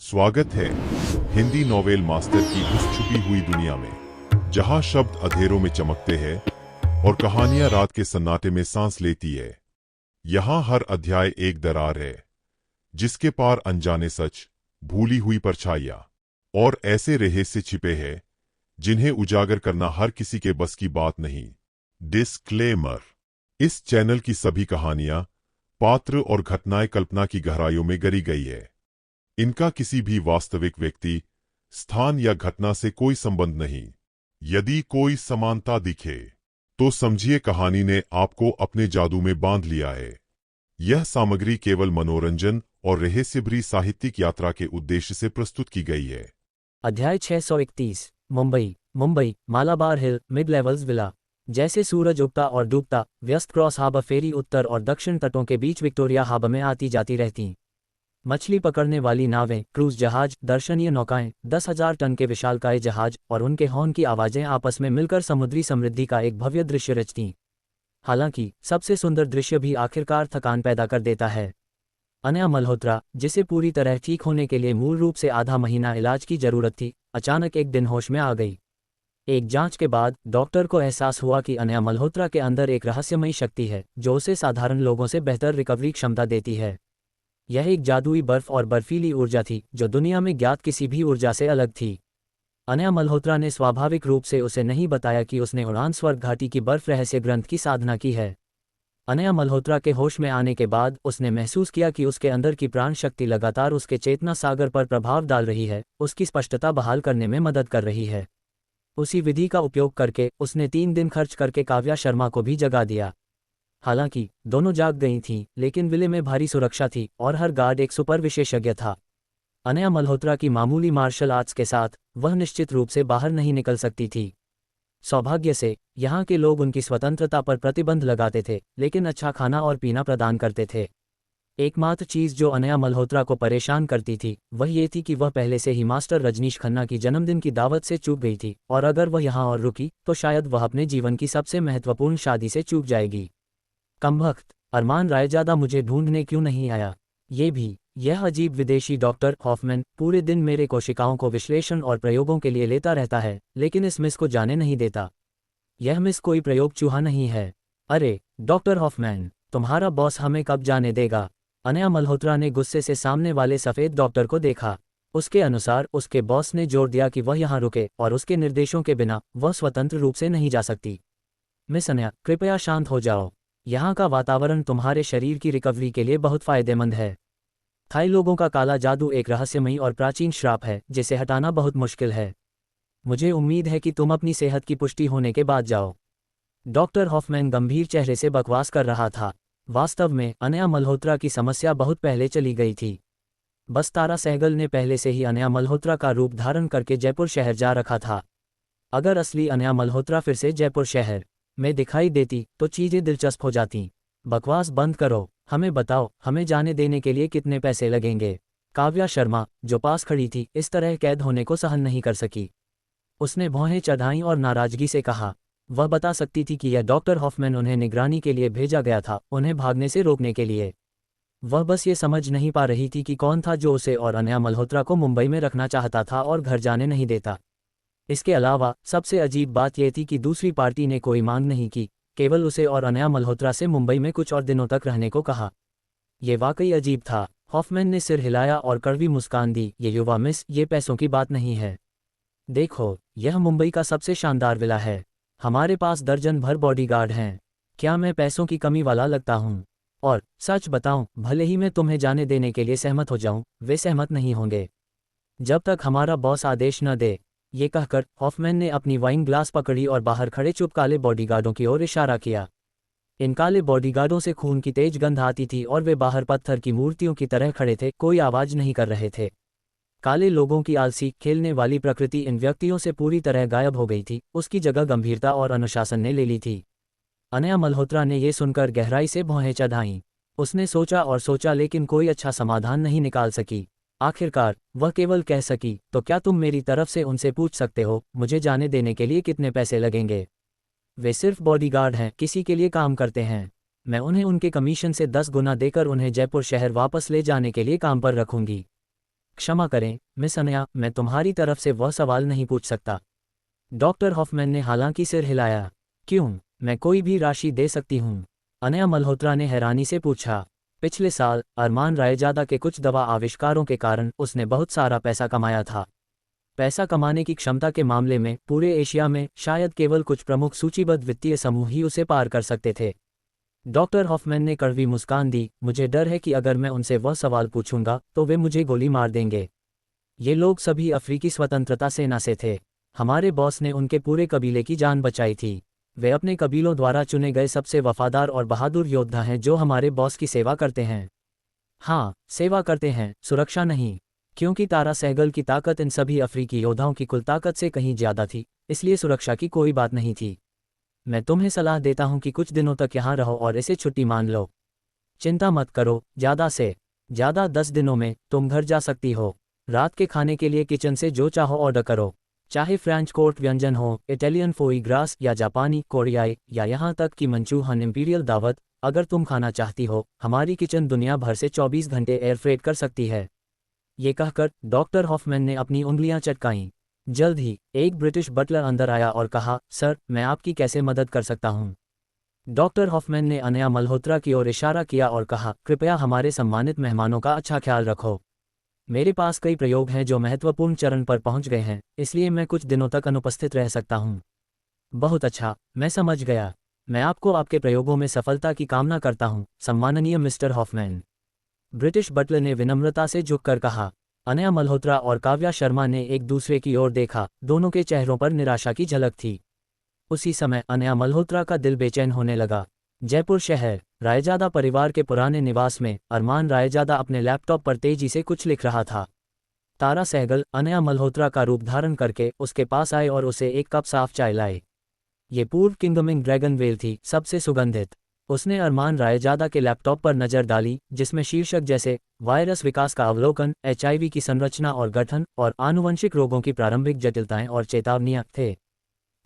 स्वागत है Hindi novel master की उस छुपी हुई दुनिया में, जहां शब्द अंधेरों में चमकते हैं और कहानियां रात के सन्नाटे में सांस लेती है। यहां हर अध्याय एक दरार है, जिसके पार अनजाने सच, भूली हुई परछाइयां और ऐसे रहस्य छिपे हैं जिन्हें उजागर करना हर किसी के बस की बात नहीं। डिस्क्लेमर: इस चैनल की सभी कहानियां, पात्र और घटनाएं कल्पना की गहराइयों में गरी गई है। इनका किसी भी वास्तविक व्यक्ति, स्थान या घटना से कोई संबंध नहीं। यदि कोई समानता दिखे तो समझिए कहानी ने आपको अपने जादू में बांध लिया है। यह सामग्री केवल मनोरंजन और रहस्यभरी साहित्यिक यात्रा के उद्देश्य से प्रस्तुत की गई है। अध्याय 631। मुंबई मालाबार हिल मिड लेवल्स विला। जैसे सूरज उगता और डूबता, व्यस्त क्रॉस हार्बर फेरी उत्तर और दक्षिण तटों के बीच विक्टोरिया हार्बर में आती जाती रहती। मछली पकड़ने वाली नावें, क्रूज जहाज, दर्शनीय नौकाएं, 10,000 टन के विशालकाय जहाज और उनके हॉर्न की आवाजें आपस में मिलकर समुद्री समृद्धि का एक भव्य दृश्य रचती। हालांकि सबसे सुंदर दृश्य भी आखिरकार थकान पैदा कर देता है। अनया मल्होत्रा, जिसे पूरी तरह ठीक होने के लिए मूल रूप से आधा महीना इलाज की जरूरत थी, अचानक एक दिन होश में आ गई। एक जांच के बाद डॉक्टर को एहसास हुआ कि अनया मल्होत्रा के अंदर एक रहस्यमयी शक्ति है जो उसे साधारण लोगों से बेहतर रिकवरी क्षमता देती है। यह एक जादुई बर्फ और बर्फीली ऊर्जा थी जो दुनिया में ज्ञात किसी भी ऊर्जा से अलग थी। अनया मल्होत्रा ने स्वाभाविक रूप से उसे नहीं बताया कि उसने उड़ान स्वर्ग घाटी की बर्फ रहस्य ग्रंथ की साधना की है। अनया मल्होत्रा के होश में आने के बाद उसने महसूस किया कि उसके अंदर की प्राण शक्ति लगातार उसके चेतना सागर पर प्रभाव डाल रही है, उसकी स्पष्टता बहाल करने में मदद कर रही है। उसी विधि का उपयोग करके उसने 3 दिन खर्च करके काव्या शर्मा को भी जगा दिया। हालांकि दोनों जाग गई थीं, लेकिन विले में भारी सुरक्षा थी और हर गार्ड एक सुपर विशेषज्ञ था। अनया मल्होत्रा की मामूली मार्शल आर्ट्स के साथ वह निश्चित रूप से बाहर नहीं निकल सकती थी। सौभाग्य से यहाँ के लोग उनकी स्वतंत्रता पर प्रतिबंध लगाते थे, लेकिन अच्छा खाना और पीना प्रदान करते थे। एकमात्र चीज जो अनया मल्होत्रा को परेशान करती थी वह ये थी कि वह पहले से ही मास्टर रजनीश खन्ना की जन्मदिन की दावत से चूक गई थी, और अगर वह यहाँ और रुकी तो शायद वह अपने जीवन की सबसे महत्वपूर्ण शादी से चूक जाएगी। कमबख्त, अरमान रायजादा मुझे ढूंढने क्यों नहीं आया? यह अजीब विदेशी डॉक्टर हॉफमैन पूरे दिन मेरे कोशिकाओं को विश्लेषण और प्रयोगों के लिए लेता रहता है, लेकिन इस मिस को जाने नहीं देता। यह मिस कोई प्रयोग चूहा नहीं है। अरे डॉक्टर हॉफमैन, तुम्हारा बॉस हमें कब जाने देगा? अनया मल्होत्रा ने गुस्से से सामने वाले सफ़ेद डॉक्टर को देखा। उसके अनुसार उसके बॉस ने जोर दिया कि वह यहाँ रुके और उसके निर्देशों के बिना वह स्वतंत्र रूप से नहीं जा सकती। मिस अनया, कृपया शांत हो जाओ। यहाँ का वातावरण तुम्हारे शरीर की रिकवरी के लिए बहुत फायदेमंद है। थाई लोगों का काला जादू एक रहस्यमयी और प्राचीन श्राप है जिसे हटाना बहुत मुश्किल है। मुझे उम्मीद है कि तुम अपनी सेहत की पुष्टि होने के बाद जाओ। डॉक्टर हॉफमैन गंभीर चेहरे से बकवास कर रहा था। वास्तव में अनया मल्होत्रा की समस्या बहुत पहले चली गई थी। बस तारा सहगल ने पहले से ही अनया मल्होत्रा का रूप धारण करके जयपुर शहर जा रखा था। अगर असली अनया मल्होत्रा फिर से जयपुर शहर में दिखाई देती तो चीजें दिलचस्प हो जाती। बकवास बंद करो, हमें बताओ, हमें जाने देने के लिए कितने पैसे लगेंगे? काव्या शर्मा, जो पास खड़ी थी, इस तरह कैद होने को सहन नहीं कर सकी। उसने भौहें चढ़ाईं और नाराजगी से कहा। वह बता सकती थी कि यह डॉक्टर हॉफमैन उन्हें निगरानी के लिए भेजा गया था, उन्हें भागने से रोकने के लिए। वह बस ये समझ नहीं पा रही थी कि कौन था जो उसे और अनया मल्होत्रा को मुंबई में रखना चाहता था और घर जाने नहीं देता। इसके अलावा सबसे अजीब बात यह थी कि दूसरी पार्टी ने कोई मांग नहीं की, केवल उसे और अनया मल्होत्रा से मुंबई में कुछ और दिनों तक रहने को कहा। यह वाकई अजीब था। हॉफमैन ने सिर हिलाया और कड़वी मुस्कान दी। ये युवा मिस, ये पैसों की बात नहीं है। देखो, यह मुंबई का सबसे शानदार विला है। हमारे पास दर्जन भर बॉडीगार्ड हैं। क्या मैं पैसों की कमी वाला लगता हूँ? और सच बताऊं, भले ही मैं तुम्हें जाने देने के लिए सहमत हो जाऊं, वे सहमत नहीं होंगे जब तक हमारा बॉस आदेश न दे। ये कहकर हॉफमैन ने अपनी वाइन ग्लास पकड़ी और बाहर खड़े चुप काले बॉडीगार्डों की ओर इशारा किया। इन काले बॉडीगार्डों से खून की तेज गंध आती थी और वे बाहर पत्थर की मूर्तियों की तरह खड़े थे, कोई आवाज नहीं कर रहे थे। काले लोगों की आलसी, खेलने वाली प्रकृति इन व्यक्तियों से पूरी तरह गायब हो गई थी। उसकी जगह गंभीरता और अनुशासन ने ले ली थी। अनया मल्होत्रा ने यह सुनकर गहराई से भौहें चढ़ाईं। उसने सोचा और सोचा, लेकिन कोई अच्छा समाधान नहीं निकाल सकी। आखिरकार वह केवल कह सकी, तो क्या तुम मेरी तरफ से उनसे पूछ सकते हो मुझे जाने देने के लिए कितने पैसे लगेंगे? वे सिर्फ बॉडीगार्ड हैं, किसी के लिए काम करते हैं। मैं उन्हें उनके कमीशन से 10 गुना देकर उन्हें जयपुर शहर वापस ले जाने के लिए काम पर रखूंगी। क्षमा करें मिस अनया, मैं तुम्हारी तरफ से वह सवाल नहीं पूछ सकता। डॉक्टर हॉफमैन ने हालांकि सिर हिलाया। क्यों, मैं कोई भी राशि दे सकती हूँ, अनया मल्होत्रा ने हैरानी से पूछा। पिछले साल अरमान रायजादा के कुछ दवा आविष्कारों के कारण उसने बहुत सारा पैसा कमाया था। पैसा कमाने की क्षमता के मामले में पूरे एशिया में शायद केवल कुछ प्रमुख सूचीबद्ध वित्तीय समूह ही उसे पार कर सकते थे। डॉक्टर हॉफमैन ने कड़वी मुस्कान दी। मुझे डर है कि अगर मैं उनसे वह सवाल पूछूंगा तो वे मुझे गोली मार देंगे। ये लोग सभी अफ्रीकी स्वतंत्रता सेना से थे। हमारे बॉस ने उनके पूरे कबीले की जान बचाई थी। वे अपने कबीलों द्वारा चुने गए सबसे वफादार और बहादुर योद्धा हैं जो हमारे बॉस की सेवा करते हैं। हाँ, सेवा करते हैं, सुरक्षा नहीं। क्योंकि तारा सहगल की ताकत इन सभी अफ्रीकी योद्धाओं की कुल ताकत से कहीं ज्यादा थी, इसलिए सुरक्षा की कोई बात नहीं थी। मैं तुम्हें सलाह देता हूं कि कुछ दिनों तक यहाँ रहो और इसे छुट्टी मान लो। चिंता मत करो, ज़्यादा से ज़्यादा 10 दिनों में तुम घर जा सकती हो। रात के खाने के लिए किचन से जो चाहो ऑर्डर करो, चाहे फ्रेंच कोर्ट व्यंजन हो, इटालियन फोई ग्रास या जापानी कोरियाई या यहाँ तक कि मंचूहन इंपीरियल दावत। अगर तुम खाना चाहती हो, हमारी किचन दुनिया भर से 24 घंटे एयर फ्रेट कर सकती है। ये कहकर डॉक्टर हॉफमैन ने अपनी उंगलियां चटकाईं। जल्द ही एक ब्रिटिश बटलर अंदर आया और कहा, सर, मैं आपकी कैसे मदद कर सकता हूँ। डॉक्टर हॉफमैन ने अनया मल्होत्रा की ओर इशारा किया और कहा, कृपया हमारे सम्मानित मेहमानों का अच्छा ख्याल रखो। मेरे पास कई प्रयोग हैं जो महत्वपूर्ण चरण पर पहुंच गए हैं, इसलिए मैं कुछ दिनों तक अनुपस्थित रह सकता हूं। बहुत अच्छा, मैं समझ गया। मैं आपको आपके प्रयोगों में सफलता की कामना करता हूं, सम्माननीय मिस्टर हॉफमैन। ब्रिटिश बटलर ने विनम्रता से झुककर कहा। अनया मल्होत्रा और काव्या शर्मा ने एक दूसरे की ओर देखा। दोनों के चेहरों पर निराशा की झलक थी। उसी समय अनया मल्होत्रा का दिल बेचैन होने लगा। जयपुर शहर, रायजादा परिवार के पुराने निवास में अरमान रायजादा अपने लैपटॉप पर तेजी से कुछ लिख रहा था। तारा सहगल अनया मल्होत्रा का रूप धारण करके उसके पास आए और उसे एक कप साफ चाय लाए। ये पूर्व किंगमिंग ड्रैगन वेल थी, सबसे सुगंधित। उसने अरमान रायजादा के लैपटॉप पर नजर डाली, जिसमें शीर्षक जैसे वायरस विकास का अवलोकन, HIV की संरचना और गठन और आनुवंशिक रोगों की प्रारंभिक जटिलताएं और चेतावनियां थे।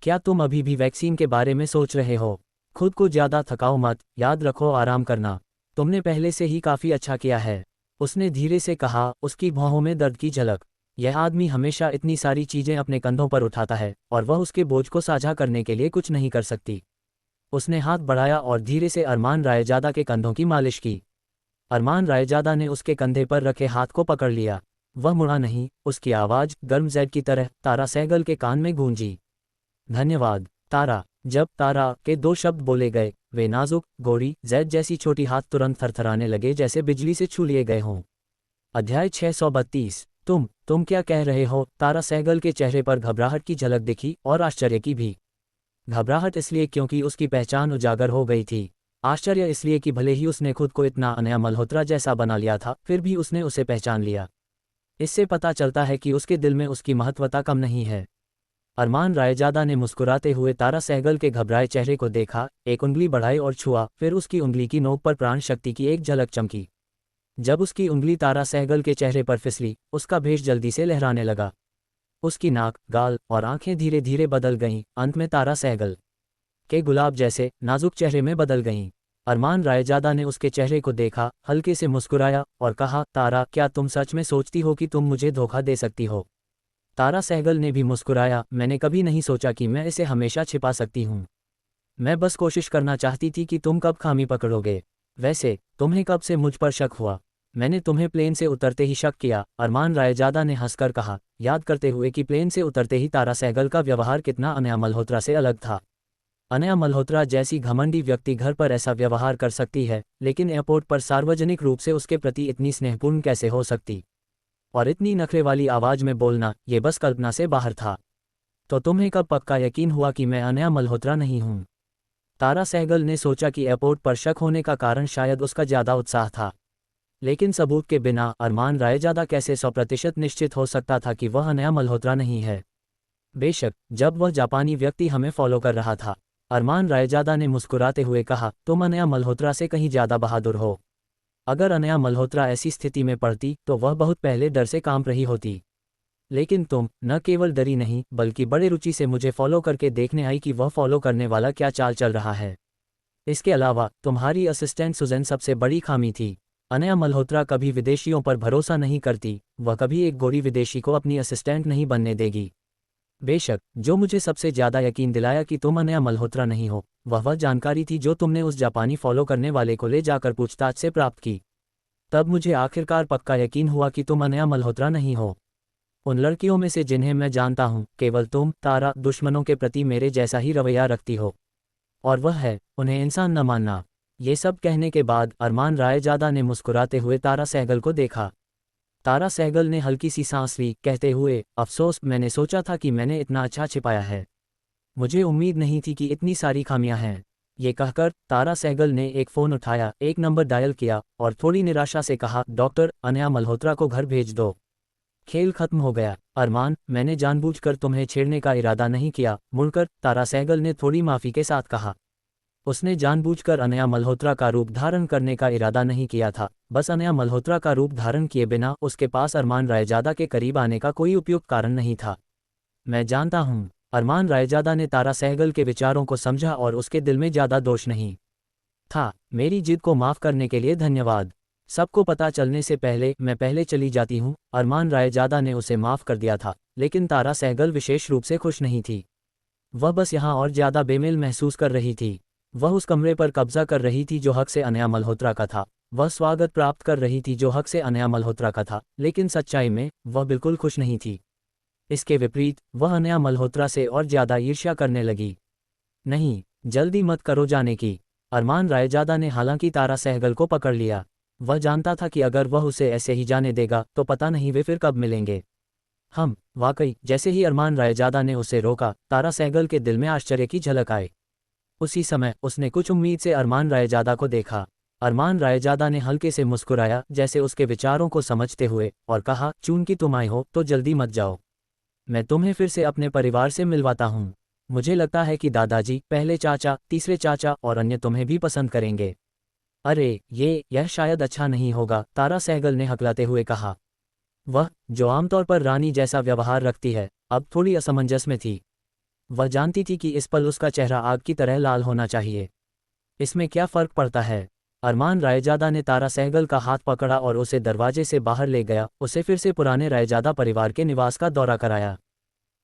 क्या तुम अभी भी वैक्सीन के बारे में सोच रहे हो? खुद को ज्यादा थकाओ मत, याद रखो आराम करना। तुमने पहले से ही काफी अच्छा किया है, उसने धीरे से कहा, उसकी भौहों में दर्द की झलक। यह आदमी हमेशा इतनी सारी चीजें अपने कंधों पर उठाता है और वह उसके बोझ को साझा करने के लिए कुछ नहीं कर सकती। उसने हाथ बढ़ाया और धीरे से अरमान रायजादा के कंधों की मालिश की। अरमान रायजादा ने उसके कंधे पर रखे हाथ को पकड़ लिया। वह मुड़ा नहीं। उसकी आवाज गर्म जैद की तरह तारा सहगल के कान में गूंजी। धन्यवाद तारा। जब तारा के 2 शब्द बोले गए, वे नाजुक गोरी जैद जैसी छोटी हाथ तुरंत थरथराने लगे जैसे बिजली से छू लिए गए हों। अध्याय 632। तुम क्या कह रहे हो? तारा सहगल के चेहरे पर घबराहट की झलक दिखी और आश्चर्य की भी। घबराहट इसलिए क्योंकि उसकी पहचान उजागर हो गई थी। आश्चर्य इसलिए कि भले ही उसने खुद को इतना अनया मल्होत्रा जैसा बना लिया था, फिर भी उसने उसे पहचान लिया। इससे पता चलता है कि उसके दिल में उसकी महत्वता कम नहीं है। अरमान रायजादा ने मुस्कुराते हुए तारा सहगल के घबराए चेहरे को देखा, एक उंगली बढ़ाई और छुआ, फिर उसकी उंगली की नोक पर प्राण शक्ति की एक झलक चमकी। जब उसकी उंगली तारा सहगल के चेहरे पर फिसली, उसका भेष जल्दी से लहराने लगा। उसकी नाक, गाल और आंखें धीरे धीरे बदल गईं, अंत में तारा सहगल के गुलाब जैसे नाजुक चेहरे में बदल गईं। अरमान रायजादा ने उसके चेहरे को देखा, हल्के से मुस्कुराया और कहा, तारा, क्या तुम सच में सोचती हो कि तुम मुझे धोखा दे सकती हो? तारा सहगल ने भी मुस्कुराया, मैंने कभी नहीं सोचा कि मैं इसे हमेशा छिपा सकती हूँ। मैं बस कोशिश करना चाहती थी कि तुम कब खामी पकड़ोगे। वैसे तुम्हें कब से मुझ पर शक हुआ? मैंने तुम्हें प्लेन से उतरते ही शक किया, अरमान रायजादा ने हंसकर कहा, याद करते हुए कि प्लेन से उतरते ही तारा सहगल का व्यवहार कितना अनया मल्होत्रा से अलग था। अनया मल्होत्रा जैसी घमंडी व्यक्ति घर पर ऐसा व्यवहार कर सकती है, लेकिन एयरपोर्ट पर सार्वजनिक रूप से उसके प्रति इतनी स्नेहपूर्ण कैसे हो सकती? और इतनी नखरे वाली आवाज में बोलना, ये बस कल्पना से बाहर था। तो तुम्हें कब पक्का यकीन हुआ कि मैं अनया मल्होत्रा नहीं हूँ? तारा सहगल ने सोचा कि एयरपोर्ट पर शक होने का कारण शायद उसका ज्यादा उत्साह था, लेकिन सबूत के बिना अरमान रायजादा कैसे 100% निश्चित हो सकता था कि वह अनया मल्होत्रा नहीं है? बेशक, जब वह जापानी व्यक्ति हमें फॉलो कर रहा था, अरमान रायजादा ने मुस्कुराते हुए कहा, तुम अनया मल्होत्रा से कहीं ज्यादा बहादुर हो। अगर अनया मल्होत्रा ऐसी स्थिति में पड़ती तो वह बहुत पहले डर से कांप रही होती। लेकिन तुम न केवल डरी नहीं, बल्कि बड़े रुचि से मुझे फॉलो करके देखने आई कि वह फॉलो करने वाला क्या चाल चल रहा है। इसके अलावा तुम्हारी असिस्टेंट सुजैन सबसे बड़ी खामी थी। अनया मल्होत्रा कभी विदेशियों पर भरोसा नहीं करती, वह कभी एक गोरी विदेशी को अपनी असिस्टेंट नहीं बनने देगी। बेशक, जो मुझे सबसे ज्यादा यकीन दिलाया कि तुम अनया मल्होत्रा नहीं हो, वह जानकारी थी जो तुमने उस जापानी फॉलो करने वाले को ले जाकर पूछताछ से प्राप्त की। तब मुझे आखिरकार पक्का यकीन हुआ कि तुम अनया मल्होत्रा नहीं हो। उन लड़कियों में से जिन्हें मैं जानता हूँ, केवल तुम, तारा, दुश्मनों के प्रति मेरे जैसा ही रवैया रखती हो, और वह है उन्हें इंसान न मानना। ये सब कहने के बाद अरमान रायजादा ने मुस्कुराते हुए तारा सहगल को देखा। तारा सहगल ने हल्की सी सांस ली, कहते हुए, अफसोस, मैंने सोचा था कि मैंने इतना अच्छा छिपाया है। मुझे उम्मीद नहीं थी कि इतनी सारी खामियां हैं। ये कहकर तारा सहगल ने एक फ़ोन उठाया, एक नंबर डायल किया और थोड़ी निराशा से कहा, डॉक्टर, अनया मल्होत्रा को घर भेज दो। खेल खत्म हो गया। अरमान, मैंने जानबूझकर तुम्हें छेड़ने का इरादा नहीं किया, मुड़कर तारा सहगल ने थोड़ी माफ़ी के साथ कहा। उसने जानबूझकर अनया मल्होत्रा का रूप धारण करने का इरादा नहीं किया था, बस अनया मल्होत्रा का रूप धारण किए बिना उसके पास अरमान रायजादा के करीब आने का कोई उपयुक्त कारण नहीं था। मैं जानता हूँ। अरमान रायजादा ने तारा सहगल के विचारों को समझा और उसके दिल में ज़्यादा दोष नहीं था। मेरी जिद को माफ़ करने के लिए धन्यवाद। सबको पता चलने से पहले मैं पहले चली जाती हूँ। अरमान रायजादा ने उसे माफ़ कर दिया था, लेकिन तारा सहगल विशेष रूप से खुश नहीं थी। वह बस यहाँ और ज़्यादा बेमेल महसूस कर रही थी। वह उस कमरे पर कब्जा कर रही थी जो हक से अनया मल्होत्रा का था, वह स्वागत प्राप्त कर रही थी जो हक से अनया मल्होत्रा का था, लेकिन सच्चाई में वह बिल्कुल खुश नहीं थी। इसके विपरीत वह अनया मल्होत्रा से और ज़्यादा ईर्ष्या करने लगी। नहीं, जल्दी मत करो जाने की। अरमान रायजादा ने हालांकि तारा सहगल को पकड़ लिया। वह जानता था कि अगर वह उसे ऐसे ही जाने देगा तो पता नहीं वे फिर कब मिलेंगे। वाकई, जैसे ही अरमान रायजादा ने उसे रोका, तारा सहगल के दिल में आश्चर्य की झलक आई। उसी समय उसने कुछ उम्मीद से अरमान रायजादा को देखा। अरमान रायजादा ने हल्के से मुस्कुराया, जैसे उसके विचारों को समझते हुए, और कहा, चूंकि तुम आए हो तो जल्दी मत जाओ। मैं तुम्हें फिर से अपने परिवार से मिलवाता हूँ। मुझे लगता है कि दादाजी, पहले चाचा, तीसरे चाचा और अन्य तुम्हें भी पसंद करेंगे। अरे, यह शायद अच्छा नहीं होगा, तारा सहगल ने हकलाते हुए कहा। वह, जो आमतौर पर रानी जैसा व्यवहार रखती है, अब थोड़ी असमंजस में थी। वह जानती थी कि इस पल उसका चेहरा आग की तरह लाल होना चाहिए। इसमें क्या फ़र्क पड़ता है? अरमान रायजादा ने तारा सहगल का हाथ पकड़ा और उसे दरवाजे से बाहर ले गया, उसे फिर से पुराने रायजादा परिवार के निवास का दौरा कराया।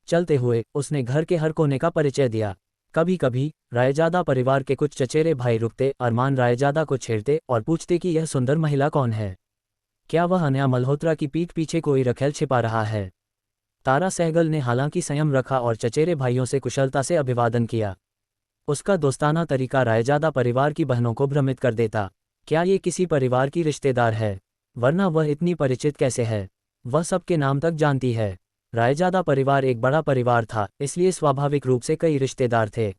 चलते हुए उसने घर के हर कोने का परिचय दिया। कभी कभी रायजादा परिवार के कुछ चचेरे भाई रुकते, अरमान रायजादा को छेड़ते और पूछते कि यह सुंदर महिला कौन है। क्या वह अनया मल्होत्रा की पीठ पीछे कोई रखेल छिपा रहा है? तारा सहगल ने हालांकि संयम रखा और चचेरे भाइयों से कुशलता से अभिवादन किया। उसका दोस्ताना तरीका रायजादा परिवार की बहनों को भ्रमित कर देता। क्या ये किसी परिवार की रिश्तेदार है? वरना वह इतनी परिचित कैसे है? वह सबके नाम तक जानती है। रायजादा परिवार एक बड़ा परिवार था, इसलिए स्वाभाविक रूप से कई रिश्तेदार थे।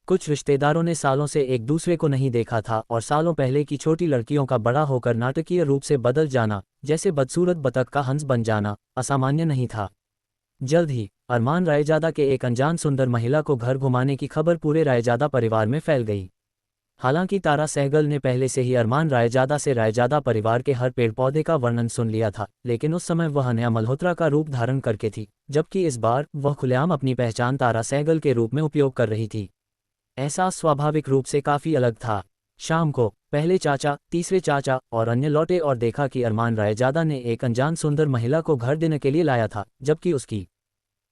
कुछ रिश्तेदारों ने सालों से एक दूसरे को नहीं देखा था और सालों पहले की छोटी लड़कियों का बड़ा होकर नाटकीय रूप से बदल जाना, जैसे बदसूरत बतख का हंस बन जाना, असामान्य नहीं था। जल्द ही अरमान रायजादा के एक अनजान सुंदर महिला को घर घुमाने की खबर पूरे रायजादा परिवार में फैल गई। हालांकि तारा सहगल ने पहले से ही अरमान रायजादा से रायजादा परिवार के हर पेड़ पौधे का वर्णन सुन लिया था, लेकिन उस समय वह अनया मल्होत्रा का रूप धारण करके थी, जबकि इस बार वह खुलेआम अपनी पहचान तारा सहगल के रूप में उपयोग कर रही थी। एहसास स्वाभाविक रूप से काफ़ी अलग था। शाम को पहले चाचा, तीसरे चाचा और अन्य लौटे और देखा कि अरमान रायजादा ने एक अनजान सुंदर महिला को घर देने के लिए लाया था, जबकि उसकी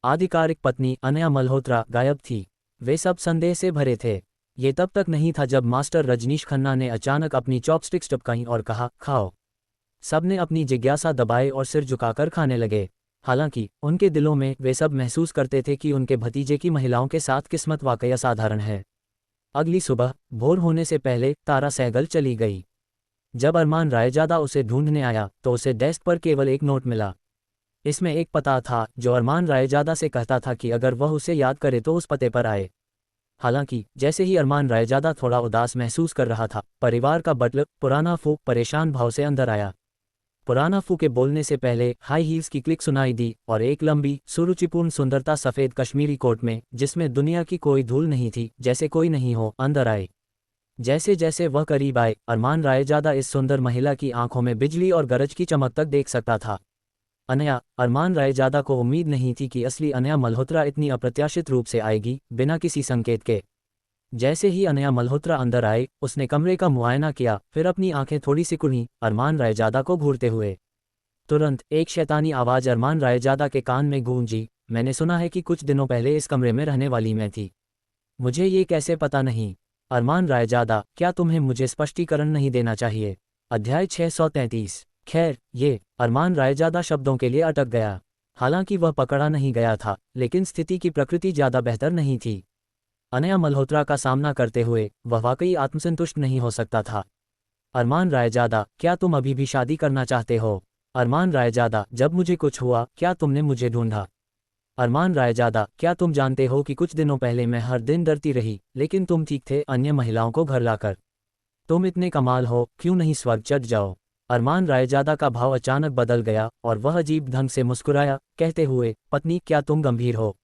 आधिकारिक पत्नी अनया मल्होत्रा गायब थी। वे सब संदेह से भरे थे। ये तब तक नहीं था जब मास्टर रजनीश खन्ना ने अचानक अपनी चॉपस्टिक्स टपकाईं और कहा, खाओ। सबने अपनी जिज्ञासा दबाए और सिर झुकाकर खाने लगे। हालांकि उनके दिलों में वे सब महसूस करते थे कि उनके भतीजे की महिलाओं के साथ किस्मत वाकई असाधारण है। अगली सुबह भोर होने से पहले तारा सहगल चली गई। जब अरमान रायजादा उसे ढूंढने आया तो उसे डेस्क पर केवल एक नोट मिला। इसमें एक पता था जो अरमान रायजादा से कहता था कि अगर वह उसे याद करे तो उस पते पर आए। हालांकि जैसे ही अरमान रायजादा थोड़ा उदास महसूस कर रहा था, परिवार का बटलर पुराना फू परेशान भाव से अंदर आया। पुराना फू के बोलने से पहले हाई हील्स की क्लिक सुनाई दी और एक लंबी सुरुचिपूर्ण सुंदरता सफ़ेद कश्मीरी कोट में, जिसमें दुनिया की कोई धूल नहीं थी, जैसे कोई नहीं हो, अंदर आए। जैसे जैसे वह करीब आए, अरमान रायजादा इस सुंदर महिला की आंखों में बिजली और गरज की चमक तक देख सकता था। अनया, अरमान रायजादा को उम्मीद नहीं थी कि असली अनया मल्होत्रा इतनी अप्रत्याशित रूप से आएगी, बिना किसी संकेत के। जैसे ही अनया मल्होत्रा अंदर आए, उसने कमरे का मुआयना किया, फिर अपनी आंखें थोड़ी सी खुली, अरमान रायजादा को घूरते हुए। तुरंत एक शैतानी आवाज अरमान रायजादा के कान में गूंजी, मैंने सुना है कि कुछ दिनों पहले इस कमरे में रहने वाली मैं थी। मुझे ये कैसे पता नहीं? अरमान रायजादा, क्या तुम्हें मुझे स्पष्टीकरण नहीं देना चाहिए? अध्याय 633। खैर, ये अरमान रायजादा शब्दों के लिए अटक गया। हालांकि वह पकड़ा नहीं गया था, लेकिन स्थिति की प्रकृति ज्यादा बेहतर नहीं थी। अनया मल्होत्रा का सामना करते हुए वह वाकई आत्मसंतुष्ट नहीं हो सकता था। अरमान रायजादा, क्या तुम अभी भी शादी करना चाहते हो? अरमान रायजादा, जब मुझे कुछ हुआ, क्या तुमने मुझे ढूंढा? अरमान रायजादा, क्या तुम जानते हो कि कुछ दिनों पहले मैं हर दिन डरती रही, लेकिन तुम ठीक थे अन्य महिलाओं को घर लाकर। तुम इतने कमाल हो, क्यों नहीं स्वर्ग चढ़ जाओ? अरमान रायजादा का भाव अचानक बदल गया और वह अजीब ढंग से मुस्कुराया, कहते हुए, पत्नी, क्या तुम गंभीर हो?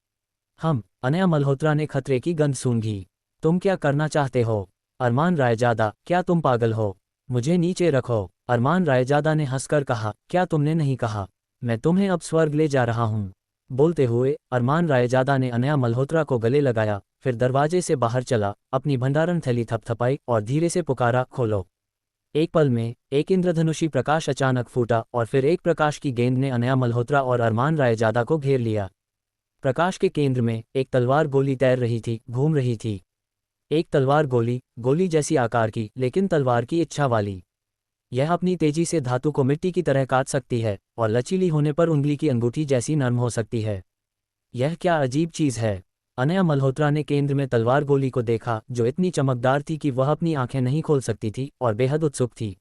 अनया मल्होत्रा ने खतरे की गंध सूंघी। तुम क्या करना चाहते हो? अरमान रायजादा, क्या तुम पागल हो? मुझे नीचे रखो। अरमान रायजादा ने हंसकर कहा, क्या तुमने नहीं कहा मैं तुम्हें अब स्वर्ग ले जा रहा हूँ? बोलते हुए अरमान रायजादा ने अनया मल्होत्रा को गले लगाया, फिर दरवाजे से बाहर चला, अपनी भंडारण थैली थपथपाई और धीरे से पुकारा, खोलो। एक पल में एक इंद्रधनुषी प्रकाश अचानक फूटा और फिर एक प्रकाश की गेंद ने अनया मल्होत्रा और अरमान रायजादा को घेर लिया। प्रकाश के केंद्र में एक तलवार गोली तैर रही थी, घूम रही थी। एक तलवार गोली जैसी आकार की, लेकिन तलवार की इच्छा वाली। यह अपनी तेजी से धातु को मिट्टी की तरह काट सकती है और लचीली होने पर उंगली की अंगूठी जैसी नर्म हो सकती है। यह क्या अजीब चीज है? अनया मल्होत्रा ने केंद्र में तलवार गोली को देखा, जो इतनी चमकदार थी कि वह अपनी आंखें नहीं खोल सकती थी और बेहद उत्सुक थी।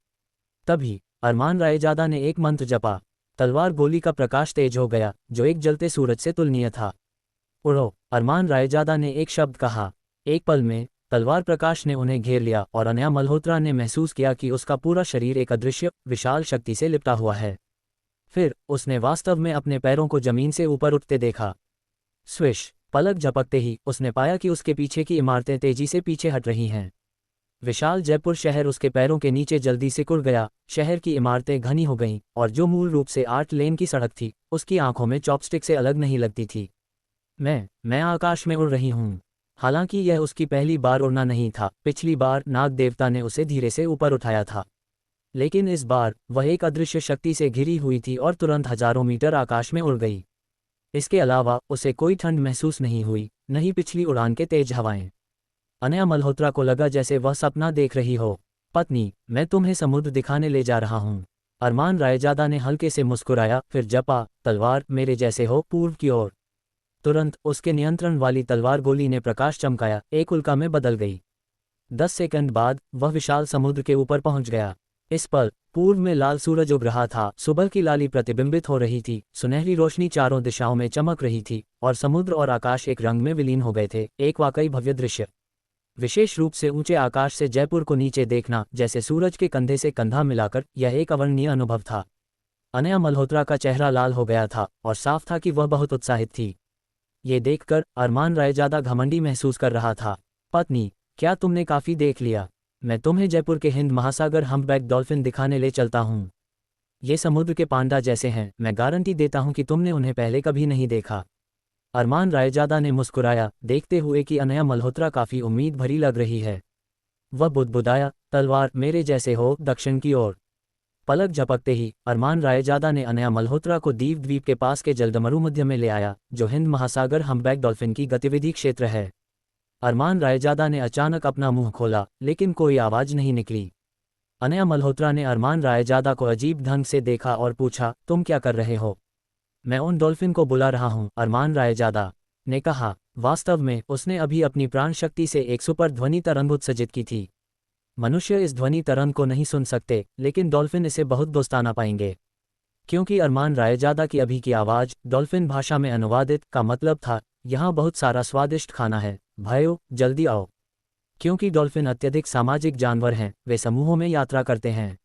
तभी अरमान रायजादा ने एक मंत्र जपा। तलवार गोली का प्रकाश तेज हो गया, जो एक जलते सूरज से तुलनीय था। उड़ो! अरमान रायजादा ने एक शब्द कहा। एक पल में तलवार प्रकाश ने उन्हें घेर लिया और अनया मल्होत्रा ने महसूस किया कि उसका पूरा शरीर एक अदृश्य विशाल शक्ति से लिपटा हुआ है। फिर उसने वास्तव में अपने पैरों को जमीन से ऊपर उठते देखा। स्विश! पलक झपकते ही उसने पाया कि उसके पीछे की इमारतें तेजी से पीछे हट रही हैं। विशाल जयपुर शहर उसके पैरों के नीचे जल्दी से कुड़ गया। शहर की इमारतें घनी हो गईं और जो मूल रूप से 8 लेन की सड़क थी, उसकी आंखों में चॉपस्टिक से अलग नहीं लगती थी। मैं आकाश में उड़ रही हूँ। हालांकि यह उसकी पहली बार उड़ना नहीं था। पिछली बार नाग देवता ने उसे धीरे से ऊपर उठाया था, लेकिन इस बार वह एक अदृश्य शक्ति से घिरी हुई थी और तुरंत हजारों मीटर आकाश में उड़ गई। इसके अलावा उसे कोई ठंड महसूस नहीं हुई, न ही पिछली उड़ान के तेज हवाएं। अनया मल्होत्रा को लगा जैसे वह सपना देख रही हो। पत्नी, मैं तुम्हें समुद्र दिखाने ले जा रहा हूँ। अरमान रायजादा ने हल्के से मुस्कुराया, फिर जपा, तलवार मेरे जैसे हो, पूर्व की ओर। तुरंत उसके नियंत्रण वाली तलवार गोली ने प्रकाश चमकाया, एक उल्का में बदल गई। 10 सेकंड बाद वह विशाल समुद्र के ऊपर पहुंच गया। इस पर पूर्व में लाल सूरज उग रहा था, सुबह की लाली प्रतिबिंबित हो रही थी, सुनहरी रोशनी चारों दिशाओं में चमक रही थी और समुद्र और आकाश एक रंग में विलीन हो गए थे। एक वाकई भव्य दृश्य। विशेष रूप से ऊंचे आकाश से जयपुर को नीचे देखना, जैसे सूरज के कंधे से कंधा मिलाकर, यह एक अवर्णनीय अनुभव था। अनया मल्होत्रा का चेहरा लाल हो गया था और साफ था कि वह बहुत उत्साहित थी। ये देखकर अरमान रायजादा घमंडी महसूस कर रहा था। पत्नी, क्या तुमने काफी देख लिया? मैं तुम्हें जयपुर के हिंद महासागर हम्पबैक डॉल्फिन दिखाने ले चलता हूँ। ये समुद्र के पांडा जैसे हैं, मैं गारंटी देता हूँ कि तुमने उन्हें पहले कभी नहीं देखा। अरमान रायजादा ने मुस्कुराया, देखते हुए कि अनया मल्होत्रा काफी उम्मीद भरी लग रही है। वह बुदबुदाया, तलवार मेरे जैसे हो, दक्षिण की ओर। पलक झपकते ही अरमान रायजादा ने अनया मल्होत्रा को दीव द्वीप के पास के जलदमरू मध्य में ले आया, जो हिंद महासागर हम्पबैक डॉल्फिन की गतिविधि क्षेत्र है। अरमान रायजादा ने अचानक अपना मुंह खोला, लेकिन कोई आवाज नहीं निकली। अनया मल्होत्रा ने अरमान रायजादा को अजीब ढंग से देखा और पूछा, तुम क्या कर रहे हो? मैं उन डॉल्फिन को बुला रहा हूँ, अरमान रायजादा ने कहा। वास्तव में उसने अभी अपनी प्राण शक्ति से एक सुपर ध्वनि तरंग उत्सर्जित की थी। मनुष्य इस ध्वनि तरंग को नहीं सुन सकते, लेकिन डॉल्फिन इसे बहुत दोस्ताना पाएंगे। क्योंकि अरमान रायजादा की अभी की आवाज डॉल्फिन भाषा में अनुवादित का मतलब था, यहाँ बहुत सारा स्वादिष्ट खाना है, भाइयों जल्दी आओ। क्योंकि डॉल्फिन अत्यधिक सामाजिक जानवर हैं, वे समूहों में यात्रा करते हैं।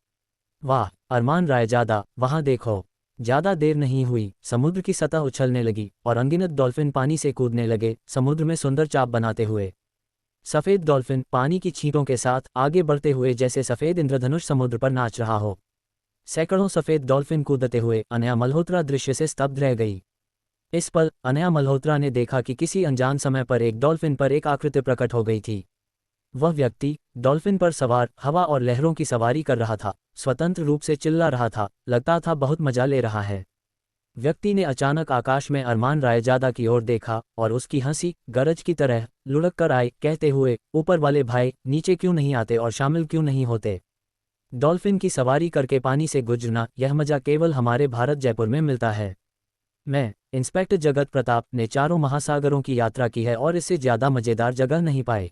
वाह अरमान रायजादा, वहाँ देखो। ज्यादा देर नहीं हुई, समुद्र की सतह उछलने लगी और अनगिनत डॉल्फिन पानी से कूदने लगे, समुद्र में सुंदर चाप बनाते हुए। सफेद डॉल्फिन पानी की छींटों के साथ आगे बढ़ते हुए जैसे सफेद इंद्रधनुष समुद्र पर नाच रहा हो। सैकड़ों सफेद डॉल्फिन कूदते हुए अनया मल्होत्रा दृश्य से स्तब्ध रह गई। इस पल अनया मल्होत्रा ने देखा कि किसी अनजान समय पर एक डॉल्फिन पर एक आकृति प्रकट हो गई थी। वह व्यक्ति डॉल्फिन पर सवार हवा और लहरों की सवारी कर रहा था, स्वतंत्र रूप से चिल्ला रहा था, लगता था बहुत मजा ले रहा है। व्यक्ति ने अचानक आकाश में अरमान रायजादा की ओर देखा और उसकी हंसी गरज की तरह लुढ़क कर आई, कहते हुए, ऊपर वाले भाई नीचे क्यों नहीं आते और शामिल क्यों नहीं होते? डॉल्फिन की सवारी करके पानी से गुजरना, यह मजा केवल हमारे भारत जयपुर में मिलता है। मैं इंस्पेक्टर जगत प्रताप ने 4 महासागरों की यात्रा की है और इससे ज्यादा मजेदार जगह नहीं पाई।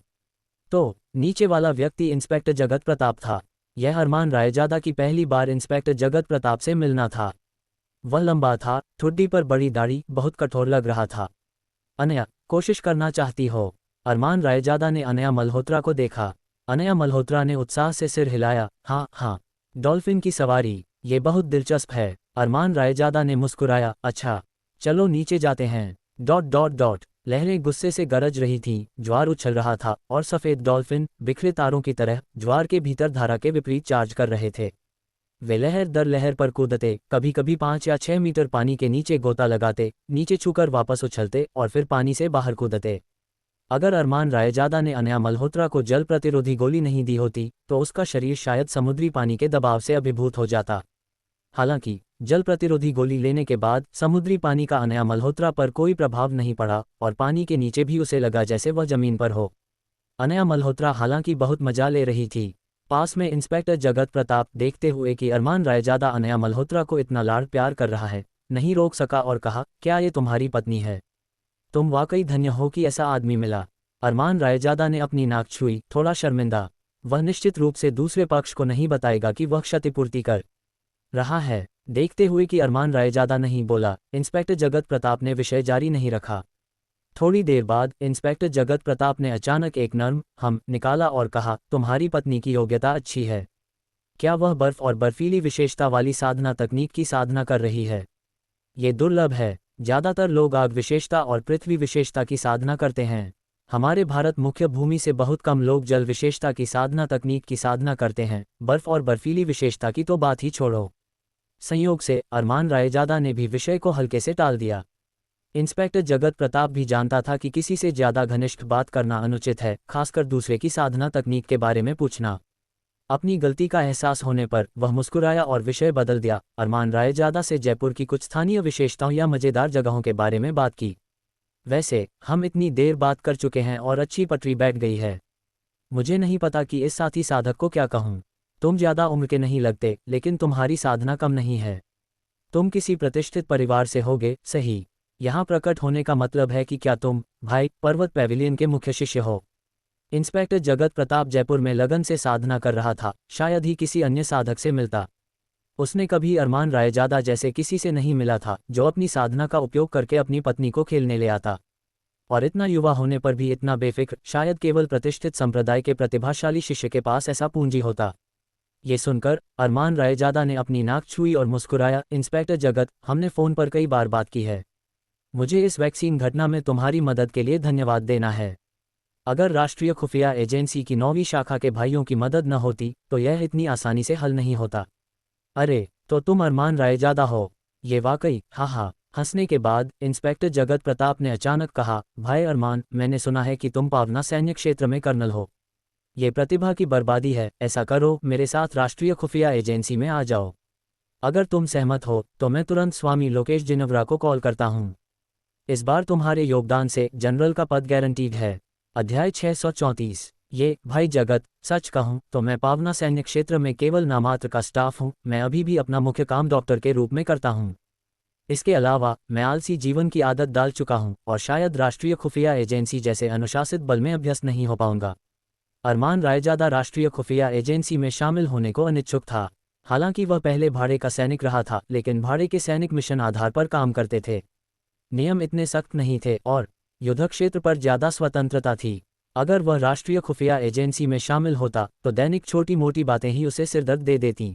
तो नीचे वाला व्यक्ति इंस्पेक्टर जगत प्रताप था। यह अरमान रायजादा की पहली बार इंस्पेक्टर जगत प्रताप से मिलना था। वह लंबा था, ठुड्डी पर बड़ी दाढ़ी, बहुत कठोर लग रहा था। अनया, कोशिश करना चाहती हो? अरमान रायजादा ने अनया मल्होत्रा को देखा। अनया मल्होत्रा ने उत्साह से सिर हिलाया, हाँ हाँ, डॉल्फिन की सवारी, ये बहुत दिलचस्प है। अरमान रायजादा ने मुस्कुराया, अच्छा चलो नीचे जाते हैं। डॉट डॉट डॉट लहरें गुस्से से गरज रही थीं, ज्वार उछल रहा था और सफ़ेद डॉल्फिन बिखरे तारों की तरह ज्वार के भीतर धारा के विपरीत चार्ज कर रहे थे। वे लहर दर लहर पर कूदते, कभी कभी 5 या 6 मीटर पानी के नीचे गोता लगाते, नीचे छूकर वापस उछलते और फिर पानी से बाहर कूदते। अगर अरमान रायजादा ने अनया मल्होत्रा को जल प्रतिरोधी गोली नहीं दी होती तो उसका शरीर शायद समुद्री पानी के दबाव से अभिभूत हो जाता। हालांकि जल प्रतिरोधी गोली लेने के बाद समुद्री पानी का अनया मल्होत्रा पर कोई प्रभाव नहीं पड़ा और पानी के नीचे भी उसे लगा जैसे वह जमीन पर हो। अनया मल्होत्रा हालांकि बहुत मजा ले रही थी। पास में इंस्पेक्टर जगत प्रताप देखते हुए कि अरमान रायजादा अनया मल्होत्रा को इतना लाड़ प्यार कर रहा है, नहीं रोक सका और कहा, क्या ये तुम्हारी पत्नी है? तुम वाकई धन्य हो कि ऐसा आदमी मिला। अरमान रायजादा ने अपनी नाक छुई, थोड़ा शर्मिंदा। वह निश्चित रूप से दूसरे पक्ष को नहीं बताएगा कि वह क्षतिपूर्ति कर रहा है। देखते हुए कि अरमान रायजादा नहीं बोला, इंस्पेक्टर जगत प्रताप ने विषय जारी नहीं रखा। थोड़ी देर बाद इंस्पेक्टर जगत प्रताप ने अचानक एक नर्म हम निकाला और कहा, तुम्हारी पत्नी की योग्यता अच्छी है। क्या वह बर्फ और बर्फीली विशेषता वाली साधना तकनीक की साधना कर रही है? ये दुर्लभ है। ज़्यादातर लोग आग विशेषता और पृथ्वी विशेषता की साधना करते हैं। हमारे भारत मुख्य भूमि से बहुत कम लोग जल विशेषता की साधना तकनीक की साधना करते हैं। बर्फ और बर्फीली विशेषता की तो बात ही छोड़ो। संयोग से अरमान रायजादा ने भी विषय को हल्के से टाल दिया। इंस्पेक्टर जगत प्रताप भी जानता था कि किसी से ज्यादा घनिष्ठ बात करना अनुचित है, खासकर दूसरे की साधना तकनीक के बारे में पूछना। अपनी गलती का एहसास होने पर वह मुस्कुराया और विषय बदल दिया। अरमान रायजादा से जयपुर की कुछ स्थानीय विशेषताओं या मजेदार जगहों के बारे में बात की। वैसे हम इतनी देर बात कर चुके हैं और अच्छी पटरी बैठ गई है। मुझे नहीं पता कि इस साथी साधक को क्या कहूँ। तुम ज्यादा उम्र के नहीं लगते, लेकिन तुम्हारी साधना कम नहीं है। तुम किसी प्रतिष्ठित परिवार से होगे, सही? यहाँ प्रकट होने का मतलब है कि क्या तुम भाई पर्वत पैविलियन के मुख्य शिष्य हो? इंस्पेक्टर जगत प्रताप जयपुर में लगन से साधना कर रहा था, शायद ही किसी अन्य साधक से मिलता। उसने कभी अरमान रायजादा जैसे किसी से नहीं मिला था जो अपनी साधना का उपयोग करके अपनी पत्नी को खेलने ले आता। और इतना युवा होने पर भी इतना बेफिक्र, शायद केवल प्रतिष्ठित संप्रदाय के प्रतिभाशाली शिष्य के पास ऐसा पूंजी होता। ये सुनकर अरमान रायजादा ने अपनी नाक छुई और मुस्कुराया, इंस्पेक्टर जगत, हमने फ़ोन पर कई बार बात की है। मुझे इस वैक्सीन घटना में तुम्हारी मदद के लिए धन्यवाद देना है। अगर राष्ट्रीय खुफिया एजेंसी की 9वीं शाखा के भाइयों की मदद न होती तो यह इतनी आसानी से हल नहीं होता। अरे, तो तुम अरमान रायजादा हो? ये वाकई, हाँ हाँ। हंसने के बाद इंस्पेक्टर जगत प्रताप ने अचानक कहा, भाई अरमान, मैंने सुना है कि तुम पावना सैन्य क्षेत्र में कर्नल हो। ये प्रतिभा की बर्बादी है। ऐसा करो, मेरे साथ राष्ट्रीय खुफिया एजेंसी में आ जाओ। अगर तुम सहमत हो तो मैं तुरंत स्वामी लोकेश जिनवरा को कॉल करता हूँ। इस बार तुम्हारे योगदान से जनरल का पद गारंटीड है। अध्याय 634। ये भाई जगत, सच कहूँ तो मैं पावना सैन्य क्षेत्र में केवल नामात्र का स्टाफ हूँ। मैं अभी भी अपना मुख्य काम डॉक्टर के रूप में करता हूँ। इसके अलावा मैं आलसी जीवन की आदत डाल चुका हूँ और शायद राष्ट्रीय खुफिया एजेंसी जैसे अनुशासित बल में अभ्यस्त नहीं हो पाऊंगा। अरमान रायजादा राष्ट्रीय खुफिया एजेंसी में शामिल होने को अनिच्छुक था। हालांकि वह पहले भाड़े का सैनिक रहा था, लेकिन भाड़े के सैनिक मिशन आधार पर काम करते थे। नियम इतने सख्त नहीं थे और युद्ध क्षेत्र पर ज्यादा स्वतंत्रता थी। अगर वह राष्ट्रीय खुफिया एजेंसी में शामिल होता तो दैनिक छोटी मोटी बातें ही उसे सिरदर्द दे देतीं।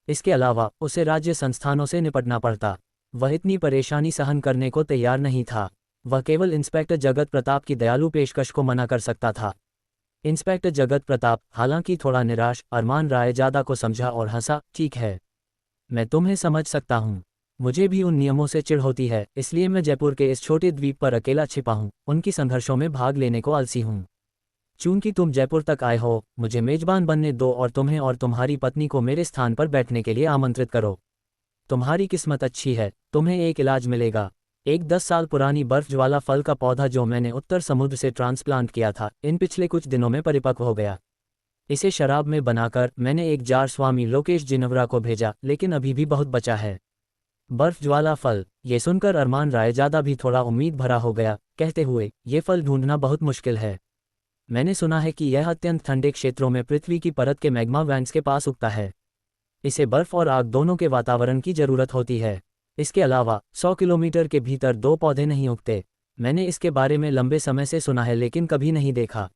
इसके अलावा उसे राज्य संस्थानों से निपटना पड़ता। वह इतनी परेशानी सहन करने को तैयार नहीं था। वह केवल इंस्पेक्टर जगत प्रताप की दयालु पेशकश को मना कर सकता था। इंस्पेक्टर जगत प्रताप, हालांकि थोड़ा निराश, अरमान रायजादा को समझा और हंसा, ठीक है, मैं तुम्हें समझ सकता हूँ। मुझे भी उन नियमों से चिढ़ होती है, इसलिए मैं जयपुर के इस छोटे द्वीप पर अकेला छिपा हूँ। उनकी संघर्षों में भाग लेने को आलसी हूँ। चूंकि तुम जयपुर तक आए हो, मुझे मेजबान बनने दो और तुम्हें और तुम्हारी पत्नी को मेरे स्थान पर बैठने के लिए आमंत्रित करो। तुम्हारी किस्मत अच्छी है, तुम्हें एक इलाज मिलेगा। एक 10 साल पुरानी बर्फ ज्वाला फल का पौधा जो मैंने उत्तर समुद्र से ट्रांसप्लांट किया था, इन पिछले कुछ दिनों में परिपक्व हो गया। इसे शराब में बनाकर मैंने एक जार स्वामी लोकेश जिनवरा को भेजा, लेकिन अभी भी बहुत बचा है। बर्फ ज्वाला फल। ये सुनकर अरमान रायजादा भी थोड़ा उम्मीद भरा हो गया, कहते हुए, ये फल ढूंढना बहुत मुश्किल है। मैंने सुना है कि यह अत्यंत ठंडे क्षेत्रों में पृथ्वी की परत के मैग्मा वैंट्स के पास उगता है। इसे बर्फ और आग दोनों के वातावरण की जरूरत होती है। इसके अलावा 100 किलोमीटर के भीतर दो पौधे नहीं उगते। मैंने इसके बारे में लंबे समय से सुना है लेकिन कभी नहीं देखा।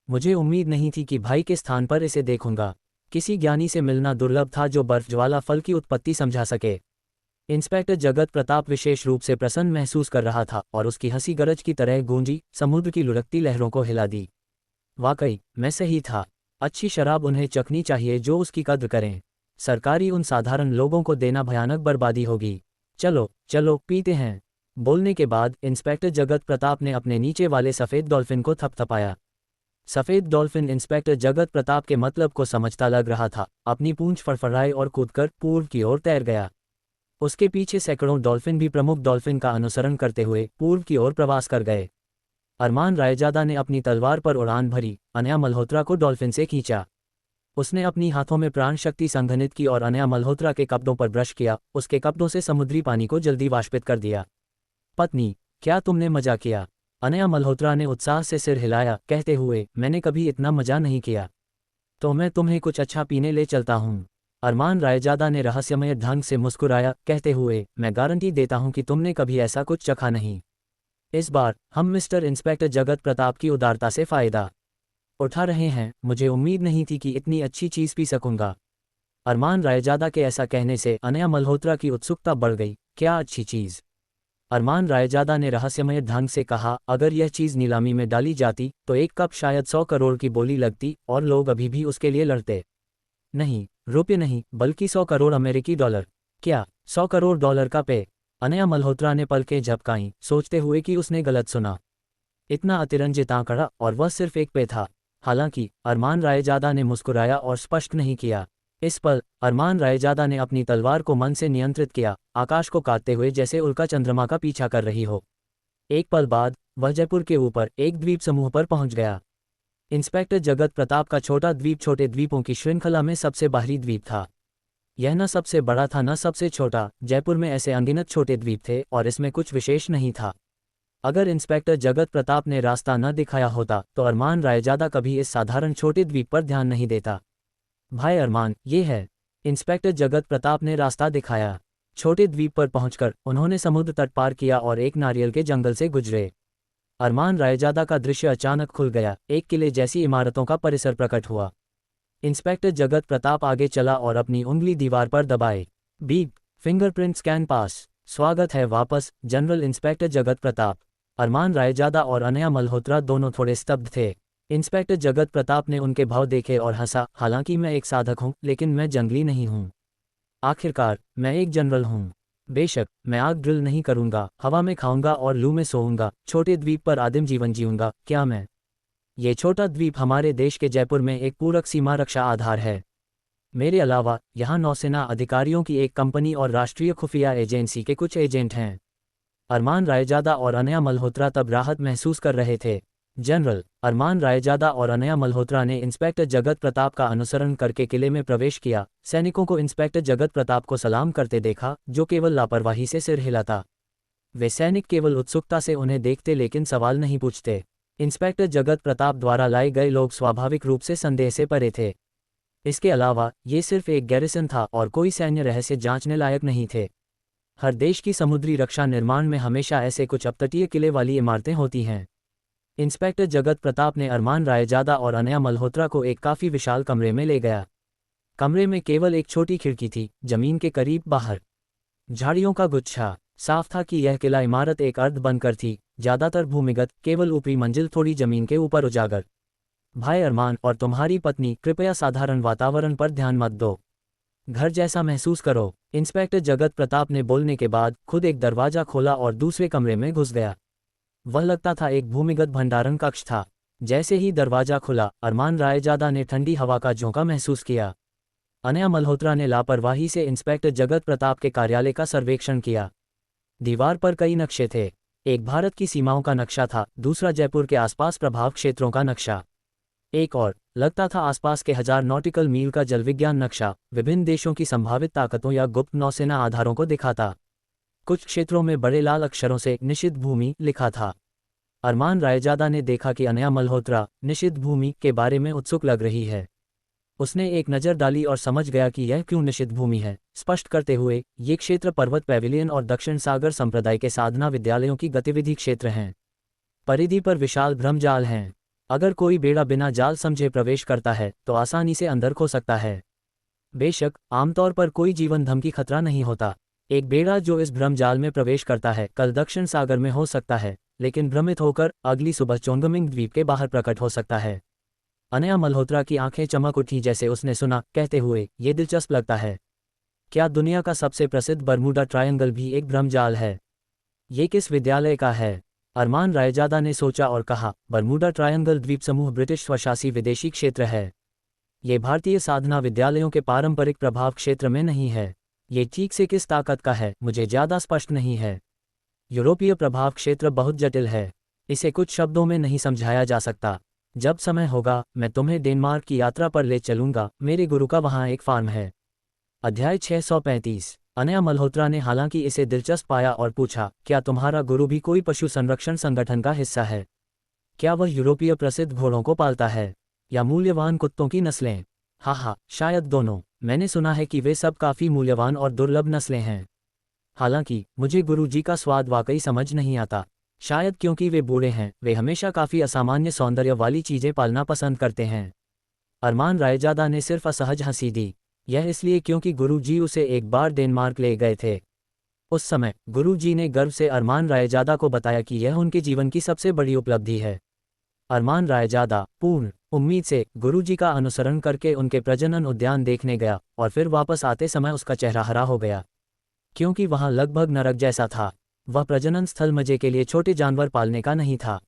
मुझे उम्मीद नहीं थी कि भाई के स्थान पर इसे देखूंगा। किसी ज्ञानी से मिलना दुर्लभ था जो बर्फ ज्वाला फल की उत्पत्ति समझा सके। इंस्पेक्टर जगत प्रताप विशेष रूप से प्रसन्न महसूस कर रहा था और उसकी हंसी गरज की तरह गूंजी, समुद्र की लुढ़कती लहरों को हिला दी। वाकई, मैं सही था। अच्छी शराब उन्हें चखनी चाहिए जो उसकी कद्र करें। सरकारी उन साधारण लोगों को देना भयानक बर्बादी होगी। चलो चलो पीते हैं। बोलने के बाद इंस्पेक्टर जगत प्रताप ने अपने नीचे वाले सफ़ेद डॉल्फिन को थपथपाया। सफ़ेद डॉल्फिन इंस्पेक्टर जगत प्रताप के मतलब को समझता लग रहा था। अपनी पूंछ फड़फड़ाई और कूदकर पूर्व की ओर तैर गया। उसके पीछे सैकड़ों डॉल्फिन भी प्रमुख डॉल्फिन का अनुसरण करते हुए पूर्व की ओर प्रवास कर गए। अरमान रायजादा ने अपनी तलवार पर उड़ान भरी, अनया मल्होत्रा को डॉल्फिन से खींचा। उसने अपनी हाथों में प्राण शक्ति संघनित की और अनया मल्होत्रा के कपड़ों पर ब्रश किया, उसके कपड़ों से समुद्री पानी को जल्दी वाष्पित कर दिया। पत्नी, क्या तुमने मजा किया? अनया मल्होत्रा ने उत्साह से सिर हिलाया, कहते हुए, मैंने कभी इतना मजा नहीं किया। तो मैं तुम्हें कुछ अच्छा पीने ले चलता हूँ। अरमान रायजादा ने रहस्यमय ढंग से मुस्कुराया, कहते हुए, मैं गारंटी देता हूँ कि तुमने कभी ऐसा कुछ चखा नहीं। इस बार हम मिस्टर इंस्पेक्टर जगत प्रताप की उदारता से फायदा उठा रहे हैं। मुझे उम्मीद नहीं थी कि इतनी अच्छी चीज़ पी सकूंगा। अरमान रायजादा के ऐसा कहने से अनया मल्होत्रा की उत्सुकता बढ़ गई। क्या अच्छी चीज़? अरमान रायजादा ने रहस्यमय ढंग से कहा, अगर यह चीज़ नीलामी में डाली जाती तो एक कप शायद 100 करोड़ की बोली लगती और लोग अभी भी उसके लिए लड़ते। नहीं, रुपये नहीं, बल्कि 100 करोड़ अमेरिकी डॉलर। क्या 100 करोड़ डॉलर का पे? अनया मल्होत्रा ने पलकें झपकाईं, सोचते हुए कि उसने गलत सुना। इतना अतिरंजित आंकड़ा, और वह सिर्फ एक पे था। हालांकि अरमान रायजादा ने मुस्कुराया और स्पष्ट नहीं किया। इस पल अरमान रायजादा ने अपनी तलवार को मन से नियंत्रित किया, आकाश को काटते हुए जैसे उल्का चंद्रमा का पीछा कर रही हो। एक पल बाद वह जयपुर के ऊपर एक द्वीप समूह पर पहुंच गया। इंस्पेक्टर जगत प्रताप का छोटा द्वीप छोटे द्वीपों की श्रृंखला में सबसे बाहरी द्वीप था। यह न सबसे बड़ा था न सबसे छोटा। जयपुर में ऐसे अनगिनत छोटे द्वीप थे और इसमें कुछ विशेष नहीं था। अगर इंस्पेक्टर जगत प्रताप ने रास्ता न दिखाया होता तो अरमान रायजादा कभी इस साधारण छोटे द्वीप पर ध्यान नहीं देता। भाई अरमान, ये है। इंस्पेक्टर जगत प्रताप ने रास्ता दिखाया। छोटे द्वीप पर पहुंचकर उन्होंने समुद्र तट पार किया और एक नारियल के जंगल से गुजरे। अरमान रायजादा का दृश्य अचानक खुल गया। एक किले जैसी इमारतों का परिसर प्रकट हुआ। इंस्पेक्टर जगत प्रताप आगे चला और अपनी उंगली दीवार पर दबाए। बीप, फिंगरप्रिंट स्कैन पास। स्वागत है वापस, जनरल इंस्पेक्टर जगत प्रताप। अरमान रायजादा और अनया मल्होत्रा दोनों थोड़े स्तब्ध थे। इंस्पेक्टर जगत प्रताप ने उनके भाव देखे और हंसा। हालांकि मैं एक साधक हूं, लेकिन मैं जंगली नहीं हूं। आखिरकार मैं एक जनरल हूं। बेशक, मैं आग ड्रिल नहीं करूंगा, हवा में खाऊंगा और लू में सोऊंगा, छोटे द्वीप पर आदिम जीवन जीऊंगा। क्या मैं? ये छोटा द्वीप हमारे देश के जयपुर में एक पूरक सीमा रक्षा आधार है। मेरे अलावा यहाँ नौसेना अधिकारियों की एक कंपनी और राष्ट्रीय खुफिया एजेंसी के कुछ एजेंट हैं। अरमान रायजादा और अनया मल्होत्रा तब राहत महसूस कर रहे थे। जनरल, अरमान रायजादा और अनया मल्होत्रा ने इंस्पेक्टर जगत प्रताप का अनुसरण करके किले में प्रवेश किया। सैनिकों को इंस्पेक्टर जगत प्रताप को सलाम करते देखा, जो केवल लापरवाही से सिर हिलाता। वे सैनिक केवल उत्सुकता से उन्हें देखते लेकिन सवाल नहीं पूछते। इंस्पेक्टर जगत प्रताप द्वारा लाए गए लोग स्वाभाविक रूप से संदेह से परे थे। इसके अलावा ये सिर्फ एक गैरिसन था और कोई सैन्य रहस्य जांचने लायक नहीं थे। हर देश की समुद्री रक्षा निर्माण में हमेशा ऐसे कुछ अपतटीय किले वाली इमारतें होती हैं। इंस्पेक्टर जगत प्रताप ने अरमान रायजादा और अनया मल्होत्रा को एक काफ़ी विशाल कमरे में ले गया। कमरे में केवल एक छोटी खिड़की थी, जमीन के करीब बाहर। झाड़ियों का गुच्छा। साफ था कि यह किला इमारत एक अर्ध बनकर थी, ज़्यादातर भूमिगत, केवल ऊपरी मंजिल थोड़ी जमीन के ऊपर उजागर। भाई अरमान और तुम्हारी पत्नी, कृपया साधारण वातावरण पर ध्यान मत दो। घर जैसा महसूस करो। इंस्पेक्टर जगत प्रताप ने बोलने के बाद खुद एक दरवाज़ा खोला और दूसरे कमरे में घुस गया। वह लगता था एक भूमिगत भंडारण कक्ष था। जैसे ही दरवाजा खुला, अरमान रायजादा ने ठंडी हवा का झोंका महसूस किया। अनया मल्होत्रा ने लापरवाही से इंस्पेक्टर जगत प्रताप के कार्यालय का सर्वेक्षण किया। दीवार पर कई नक्शे थे। एक भारत की सीमाओं का नक्शा था, दूसरा जयपुर के आसपास प्रभाव क्षेत्रों का नक्शा, एक और लगता था आसपास के 1000 नॉटिकल मील का जल विज्ञान नक्शा विभिन्न देशों की संभावित ताकतों या गुप्त नौसेना आधारों को दिखाता। कुछ क्षेत्रों में बड़े लाल अक्षरों से निषिद्ध भूमि लिखा था। अरमान रायजादा ने देखा कि अनया मल्होत्रा निषिद्ध भूमि के बारे में उत्सुक लग रही है। उसने एक नज़र डाली और समझ गया कि यह क्यों निषिद्ध भूमि है, स्पष्ट करते हुए ये क्षेत्र पर्वत पैविलियन और दक्षिण सागर संप्रदाय के साधना विद्यालयों की गतिविधि क्षेत्र हैं। परिधि पर विशाल भ्रमजाल हैं। अगर कोई बेड़ा बिना जाल समझे प्रवेश करता है तो आसानी से अंदर खो सकता है। बेशक आमतौर पर कोई जीवन धमकी खतरा नहीं होता। एक बेड़ा जो इस भ्रमजाल में प्रवेश करता है कल दक्षिण सागर में हो सकता है, लेकिन भ्रमित होकर अगली सुबह चोंगमिंग द्वीप के बाहर प्रकट हो सकता है। अनया मल्होत्रा की आंखें चमक उठी जैसे उसने सुना, कहते हुए ये दिलचस्प लगता है। क्या दुनिया का सबसे प्रसिद्ध बरमूडा ट्रायंगल भी एक भ्रमजाल है? ये किस विद्यालय का है? अरमान रायजादा ने सोचा और कहा, बरमूडा ट्रायंगल द्वीप समूह ब्रिटिश स्वशासी विदेशी क्षेत्र है। ये भारतीय साधना विद्यालयों के पारंपरिक प्रभाव क्षेत्र में नहीं है। ये ठीक से किस ताकत का है मुझे ज़्यादा स्पष्ट नहीं है। यूरोपीय प्रभाव क्षेत्र बहुत जटिल है, इसे कुछ शब्दों में नहीं समझाया जा सकता। जब समय होगा मैं तुम्हें डेनमार्क की यात्रा पर ले चलूंगा, मेरे गुरु का वहाँ एक फार्म है। अध्याय 635। अनया मल्होत्रा ने हालांकि इसे दिलचस्प पाया और पूछा, क्या तुम्हारा गुरु भी कोई पशु संरक्षण संगठन का हिस्सा है? क्या वह यूरोपीय प्रसिद्ध घोड़ों को पालता है या मूल्यवान कुत्तों की नस्लें? हाँ, शायद दोनों। मैंने सुना है कि वे सब काफ़ी मूल्यवान और दुर्लभ नस्लें हैं। हालांकि मुझे गुरुजी का स्वाद वाकई समझ नहीं आता। शायद क्योंकि वे बूढ़े हैं, वे हमेशा काफ़ी असामान्य सौंदर्य वाली चीज़ें पालना पसंद करते हैं। अरमान रायजादा ने सिर्फ असहज हंसी दी। यह इसलिए क्योंकि गुरुजी उसे एक बार डेनमार्क ले गए थे। उस समय गुरुजी ने गर्व से अरमान रायजादा को बताया कि यह उनके जीवन की सबसे बड़ी उपलब्धि है। अरमान रायजादा पूर्ण उम्मीद से गुरुजी का अनुसरण करके उनके प्रजनन उद्यान देखने गया और फिर वापस आते समय उसका चेहरा हरा हो गया, क्योंकि वहां लगभग नरक जैसा था। वह प्रजनन स्थल मजे के लिए छोटे जानवर पालने का नहीं था।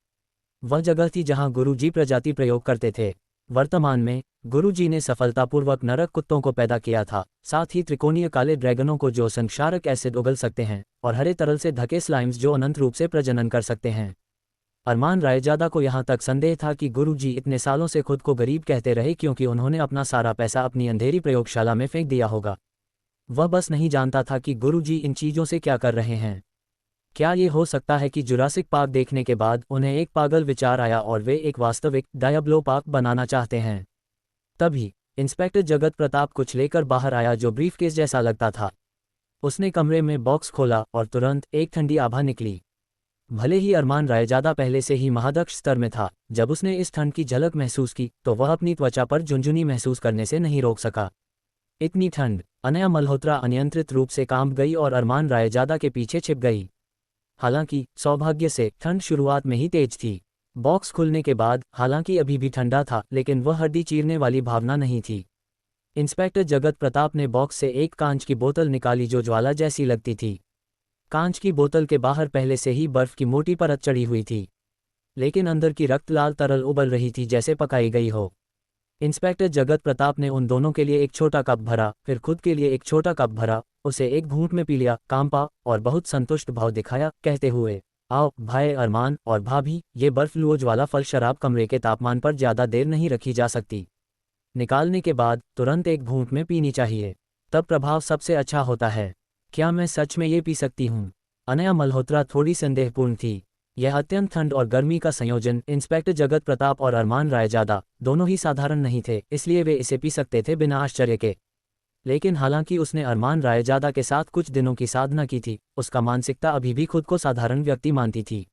वह जगह थी जहां गुरुजी प्रजाति प्रयोग करते थे। वर्तमान में गुरुजी ने सफलतापूर्वक नरक कुत्तों को पैदा किया था, साथ ही त्रिकोणीय काले ड्रैगनों को जो संक्षारक एसिड उगल सकते हैं और हरे तरल से ढके स्लाइम्स जो अनंत रूप से प्रजनन कर सकते हैं। अरमान रायजादा को यहाँ तक संदेह था कि गुरुजी इतने सालों से खुद को गरीब कहते रहे क्योंकि उन्होंने अपना सारा पैसा अपनी अंधेरी प्रयोगशाला में फेंक दिया होगा। वह बस नहीं जानता था कि गुरुजी इन चीज़ों से क्या कर रहे हैं। क्या ये हो सकता है कि जुरासिक पार्क देखने के बाद उन्हें एक पागल विचार आया और वे एक वास्तविक डायब्लो पार्क बनाना चाहते हैं? तभी इंस्पेक्टर जगत प्रताप कुछ लेकर बाहर आया जो ब्रीफकेस जैसा लगता था। उसने कमरे में बॉक्स खोला और तुरंत एक ठंडी आभा निकली। भले ही अरमान रायजादा पहले से ही महादक्ष स्तर में था, जब उसने इस ठंड की झलक महसूस की तो वह अपनी त्वचा पर झुंझुनी महसूस करने से नहीं रोक सका। इतनी ठंड! अनया मल्होत्रा अनियंत्रित रूप से कांप गई और अरमान रायजादा के पीछे छिप गई। हालांकि सौभाग्य से ठंड शुरुआत में ही तेज थी। बॉक्स खुलने के बाद हालांकि अभी भी ठंडा था, लेकिन वह हड्डी चीरने वाली भावना नहीं थी। इंस्पेक्टर जगत प्रताप ने बॉक्स से एक कांच की बोतल निकाली जो ज्वाला जैसी लगती थी। कांच की बोतल के बाहर पहले से ही बर्फ की मोटी परत चढ़ी हुई थी, लेकिन अंदर की रक्त लाल तरल उबल रही थी जैसे पकाई गई हो। इंस्पेक्टर जगत प्रताप ने उन दोनों के लिए एक छोटा कप भरा, फिर खुद के लिए एक छोटा कप भरा, उसे एक घूंट में पी लिया, कांपा और बहुत संतुष्ट भाव दिखाया, कहते हुए, आओ भाई अरमान और भाभी, ये बर्फ लुओज वाला फल शराब कमरे के तापमान पर ज़्यादा देर नहीं रखी जा सकती। निकालने के बाद तुरंत एक घूंट में पीनी चाहिए, तब प्रभाव सबसे अच्छा होता है। क्या मैं सच में ये पी सकती हूँ? अनया मल्होत्रा थोड़ी संदेहपूर्ण थी। यह अत्यंत ठंड और गर्मी का संयोजन इंस्पेक्टर जगत प्रताप और अरमान रायजादा दोनों ही साधारण नहीं थे, इसलिए वे इसे पी सकते थे बिना आश्चर्य के। लेकिन हालांकि उसने अरमान रायजादा के साथ कुछ दिनों की साधना की थी, उसका मानसिकता अभी भी खुद को साधारण व्यक्ति मानती थी।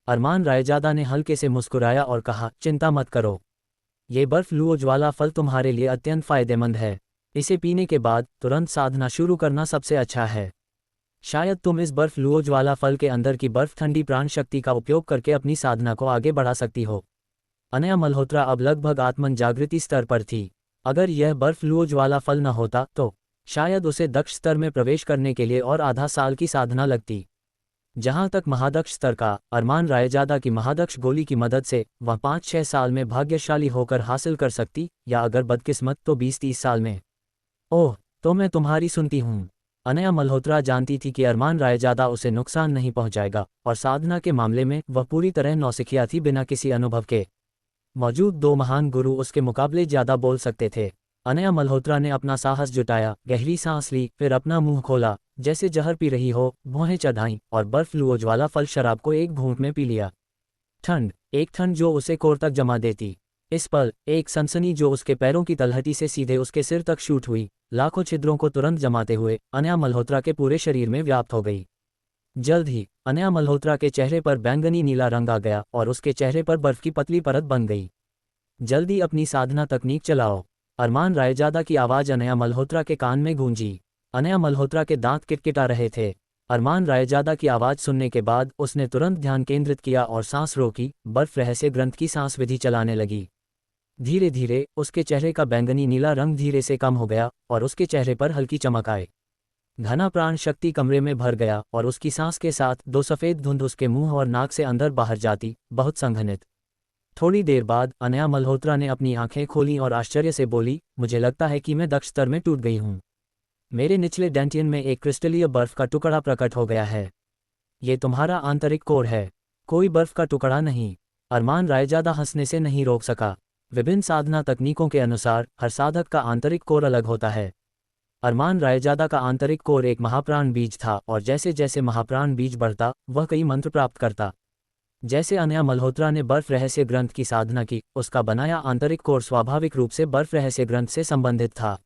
अरमान रायजादा ने हल्के से मुस्कुराया और कहा, चिंता मत करो, ये बर्फ लुओज वाला फल तुम्हारे लिए अत्यंत फायदेमंद है। इसे पीने के बाद तुरंत साधना शुरू करना सबसे अच्छा है। शायद तुम इस बर्फ लुओज वाला फल के अंदर की बर्फ ठंडी प्राण शक्ति का उपयोग करके अपनी साधना को आगे बढ़ा सकती हो। अनया मल्होत्रा अब लगभग आत्मन जागृति स्तर पर थी। अगर यह बर्फ लुओज वाला फल न होता तो शायद उसे दक्ष स्तर में प्रवेश करने के लिए और आधा साल की साधना लगती। जहां तक महादक्ष स्तर का, अरमान रायजादा की महादक्ष गोली की मदद से वह 5-6 साल में भाग्यशाली होकर हासिल कर सकती, या अगर बदकिस्मत तो 20-30 साल में। ओह, तो मैं तुम्हारी सुनती हूँ। अनया मल्होत्रा जानती थी कि अरमान रायजादा उसे नुकसान नहीं पहुंचाएगा, और साधना के मामले में वह पूरी तरह नौसिखिया थी। बिना किसी अनुभव के मौजूद दो महान गुरु उसके मुकाबले ज्यादा बोल सकते थे। अनया मल्होत्रा ने अपना साहस जुटाया, गहरी सांस ली, फिर अपना मुंह खोला, जैसे जहर पी रही हो, भौहें चढ़ाईं और बर्फ लुओज वाला फल शराब को एक घूंट में पी लिया। एक ठंड जो उसे कोर तक जमा देती। इस पल एक सनसनी जो उसके पैरों की तलहटी से सीधे उसके सिर तक शूट हुई, लाखों छिद्रों को तुरंत जमाते हुए अनया मल्होत्रा के पूरे शरीर में व्याप्त हो गई। जल्द ही अनया मल्होत्रा के चेहरे पर बैंगनी नीला रंग आ गया और उसके चेहरे पर बर्फ की पतली परत बन गई। जल्दी अपनी साधना तकनीक चलाओ। अरमान रायजादा की आवाज़ अनया मल्होत्रा के कान में गूंजी। अनया मल्होत्रा के दांत किटकिटा रहे थे। अरमान रायजादा की आवाज़ सुनने के बाद उसने तुरंत ध्यान केंद्रित किया और सांस रोकी, बर्फ रहस्य ग्रंथ की सांस विधि चलाने लगी। धीरे धीरे उसके चेहरे का बैंगनी नीला रंग धीरे से कम हो गया और उसके चेहरे पर हल्की चमक आई। घना प्राण शक्ति कमरे में भर गया और उसकी सांस के साथ दो सफ़ेद धुंध उसके मुंह और नाक से अंदर बाहर जाती, बहुत संघनित। थोड़ी देर बाद अनया मल्होत्रा ने अपनी आंखें खोलीं और आश्चर्य से बोली, मुझे लगता है कि मैं दक्ष स्तर में टूट गई हूँ। मेरे निचले डेंटियन में एक क्रिस्टलीय बर्फ का टुकड़ा प्रकट हो गया है। ये तुम्हारा आंतरिक कोर है, कोई बर्फ का टुकड़ा नहीं। अरमान रायजादा हंसने से नहीं रोक सका। विभिन्न साधना तकनीकों के अनुसार हर साधक का आंतरिक कोर अलग होता है। अरमान रायजादा का आंतरिक कोर एक महाप्राण बीज था और जैसे जैसे महाप्राण बीज बढ़ता वह कई मंत्र प्राप्त करता। जैसे अनया मल्होत्रा ने बर्फ रहस्य ग्रंथ की साधना की, उसका बनाया आंतरिक कोर स्वाभाविक रूप से बर्फ रहस्य ग्रंथ से संबंधित था।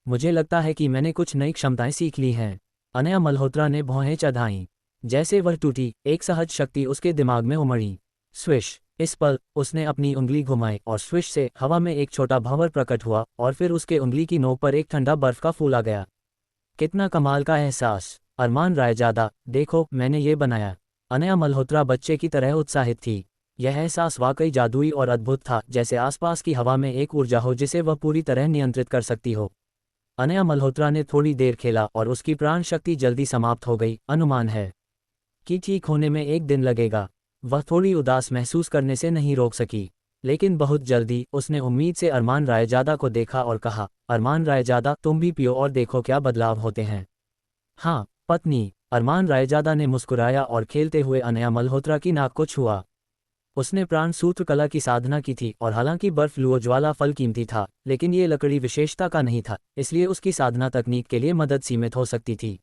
मुझे लगता है कि मैंने कुछ नई क्षमताएं सीख ली हैं। अनया मल्होत्रा ने भौहें चढ़ाईं। जैसे वह टूटी, एक सहज शक्ति उसके दिमाग में उमड़ी। स्विश! इस पल उसने अपनी उंगली घुमाई और स्विश से हवा में एक छोटा भंवर प्रकट हुआ और फिर उसके उंगली की नोक पर एक ठंडा बर्फ का फूल आ गया। कितना कमाल का एहसास! अरमान रायजादा, देखो मैंने ये बनाया। अनया मल्होत्रा बच्चे की तरह उत्साहित थी। यह एहसास वाकई जादुई और अद्भुत था, जैसे आसपास की हवा में एक ऊर्जा हो जिसे वह पूरी तरह नियंत्रित कर सकती हो। अनया मल्होत्रा ने थोड़ी देर खेला और उसकी प्राण शक्ति जल्दी समाप्त हो गई। अनुमान है कि ठीक होने में 1 दिन लगेगा। वह थोड़ी उदास महसूस करने से नहीं रोक सकी, लेकिन बहुत जल्दी उसने उम्मीद से अरमान रायजादा को देखा और कहा, अरमान रायजादा, तुम भी पियो और देखो क्या बदलाव होते हैं। हाँ पत्नी। अरमान रायजादा ने मुस्कुराया और खेलते हुए अनया मल्होत्रा की नाक को छुआ। उसने प्राण सूत्र कला की साधना की थी और हालांकि बर्फ लुओ ज्वाला फल कीमती था, लेकिन ये लकड़ी विशेषता का नहीं था, इसलिए उसकी साधना तकनीक के लिए मदद सीमित हो सकती थी।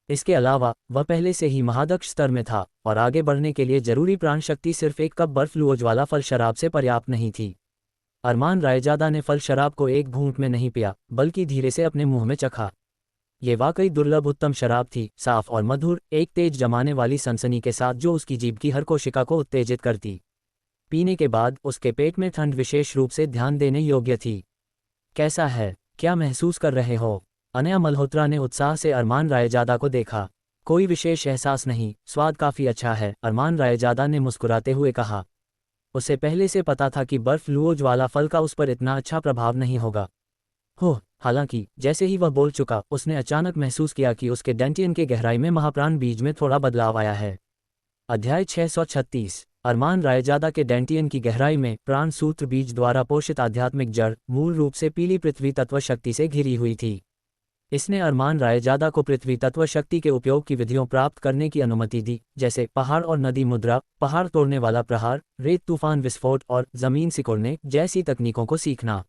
इसके अलावा वह पहले से ही महादक्ष स्तर में था और आगे बढ़ने के लिए जरूरी प्राण शक्ति सिर्फ 1 कप बर्फ लुओ ज्वाला फल शराब से पर्याप्त नहीं थी। अरमान रायजादा ने फल शराब को एक घूंट में नहीं पिया, बल्कि धीरे से अपने मुंह में चखा। ये वाकई दुर्लभ उत्तम शराब थी, साफ और मधुर, एक तेज जमाने वाली सनसनी के साथ जो उसकी जीभ की हर कोशिका को उत्तेजित करती। पीने के बाद उसके पेट में ठंड विशेष रूप से ध्यान देने योग्य थी। कैसा है? क्या महसूस कर रहे हो? अनया मल्होत्रा ने उत्साह से अरमान रायजादा को देखा। कोई विशेष एहसास नहीं, स्वाद काफ़ी अच्छा है, अरमान रायजादा ने मुस्कुराते हुए कहा। उसे पहले से पता था कि बर्फ लुओ ज्वाला फल का उस पर इतना अच्छा प्रभाव नहीं होगा। हालांकि जैसे ही वह बोल चुका, उसने अचानक महसूस किया कि उसके डेंटियन के गहराई में महाप्राण बीज में थोड़ा बदलाव आया है। अध्याय 636। अरमान रायजादा के डेंटियन की गहराई में प्राण सूत्र बीज द्वारा पोषित आध्यात्मिक जड़ मूल रूप से पीली पृथ्वी तत्व शक्ति से घिरी हुई थी। इसने अरमान रायजादा को पृथ्वी तत्व शक्ति के उपयोग की विधियों प्राप्त करने की अनुमति दी, जैसे पहाड़ और नदी मुद्रा, पहाड़ तोड़ने वाला प्रहार, रेत तूफान विस्फोट और जमीन सिकोड़ने जैसी तकनीकों को सीखना।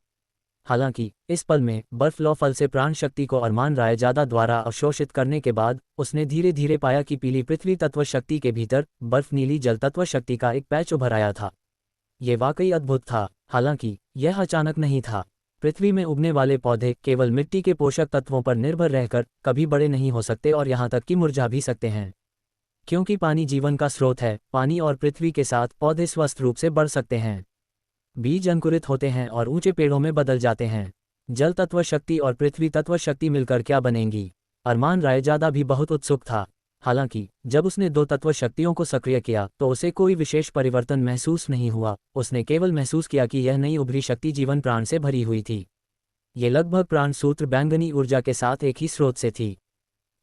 हालांकि इस पल में बर्फ लौ फल से प्राण शक्ति को अरमान रायजादा द्वारा अवशोषित करने के बाद उसने धीरे धीरे पाया कि पीली पृथ्वी तत्व शक्ति के भीतर बर्फ नीली जल तत्व शक्ति का एक पैच उभर आया था। ये वाकई अद्भुत था। हालांकि यह अचानक नहीं था। पृथ्वी में उगने वाले पौधे केवल मिट्टी के पोषक तत्वों पर निर्भर रहकर कभी बड़े नहीं हो सकते और यहाँ तक कि मुरझा भी सकते हैं। क्योंकि पानी जीवन का स्रोत है, पानी और पृथ्वी के साथ पौधे स्वस्थ रूप से बढ़ सकते हैं। बीज अंकुरित होते हैं और ऊंचे पेड़ों में बदल जाते हैं। जल तत्व शक्ति और पृथ्वी तत्व शक्ति मिलकर क्या बनेंगी? अरमान रायजादा भी बहुत उत्सुक था। हालांकि जब उसने 2 तत्व शक्तियों को सक्रिय किया तो उसे कोई विशेष परिवर्तन महसूस नहीं हुआ। उसने केवल महसूस किया कि यह नई उभरी शक्ति जीवन प्राण से भरी हुई थी। ये लगभग प्राण सूत्र बैंगनी ऊर्जा के साथ एक ही स्रोत से थी।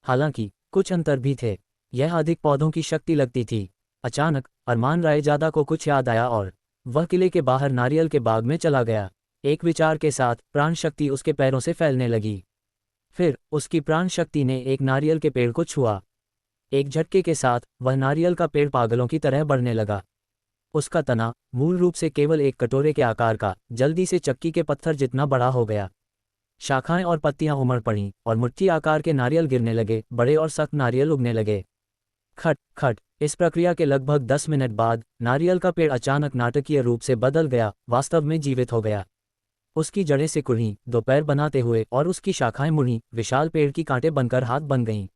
हालांकि कुछ अंतर भी थे। यह अधिक पौधों की शक्ति लगती थी। अचानक अरमान रायजादा को कुछ याद आया और वह किले के बाहर नारियल के बाग में चला गया। एक विचार के साथ प्राण शक्ति उसके पैरों से फैलने लगी। फिर उसकी प्राण शक्ति ने एक नारियल के पेड़ को छुआ। एक झटके के साथ वह नारियल का पेड़ पागलों की तरह बढ़ने लगा। उसका तना मूल रूप से केवल एक कटोरे के आकार का जल्दी से चक्की के पत्थर जितना बड़ा हो गया। शाखाएं और पत्तियां उमड़ पड़ीं और मुट्ठी आकार के नारियल गिरने लगे, बड़े और सख्त नारियल उगने लगे। खट खट। इस प्रक्रिया के लगभग 10 मिनट बाद नारियल का पेड़ अचानक नाटकीय रूप से बदल गया, वास्तव में जीवित हो गया। उसकी जड़ें सिकुड़ीं, दो पैर बनाते हुए, और उसकी शाखाएं मुड़ीं, विशाल पेड़ की कांटे बनकर हाथ बन गईं।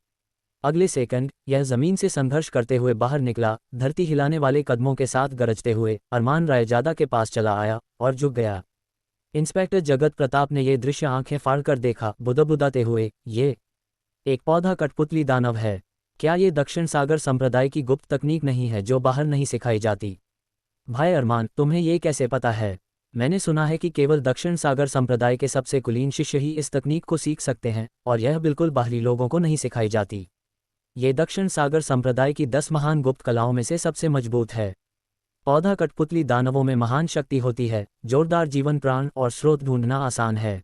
अगले सेकंड यह जमीन से संघर्ष करते हुए बाहर निकला, धरती हिलाने वाले कदमों के साथ गरजते हुए अरमान रायजादा के पास चला आया और झुक गया। इंस्पेक्टर जगत प्रताप ने यह दृश्य आंखें फाड़कर देखा, बुदबुदाते हुए, ये एक पौधा कठपुतली दानव है। क्या ये दक्षिण सागर संप्रदाय की गुप्त तकनीक नहीं है जो बाहर नहीं सिखाई जाती? भाई अरमान, तुम्हें ये कैसे पता है? मैंने सुना है कि केवल दक्षिण सागर संप्रदाय के सबसे कुलीन शिष्य ही इस तकनीक को सीख सकते हैं, और यह बिल्कुल बाहरी लोगों को नहीं सिखाई जाती। ये दक्षिण सागर संप्रदाय की 10 महान गुप्त कलाओं में से सबसे मजबूत है। पौधा कठपुतली दानवों में महान शक्ति होती है, जोरदार जीवन प्राण और स्रोत ढूंढना आसान है।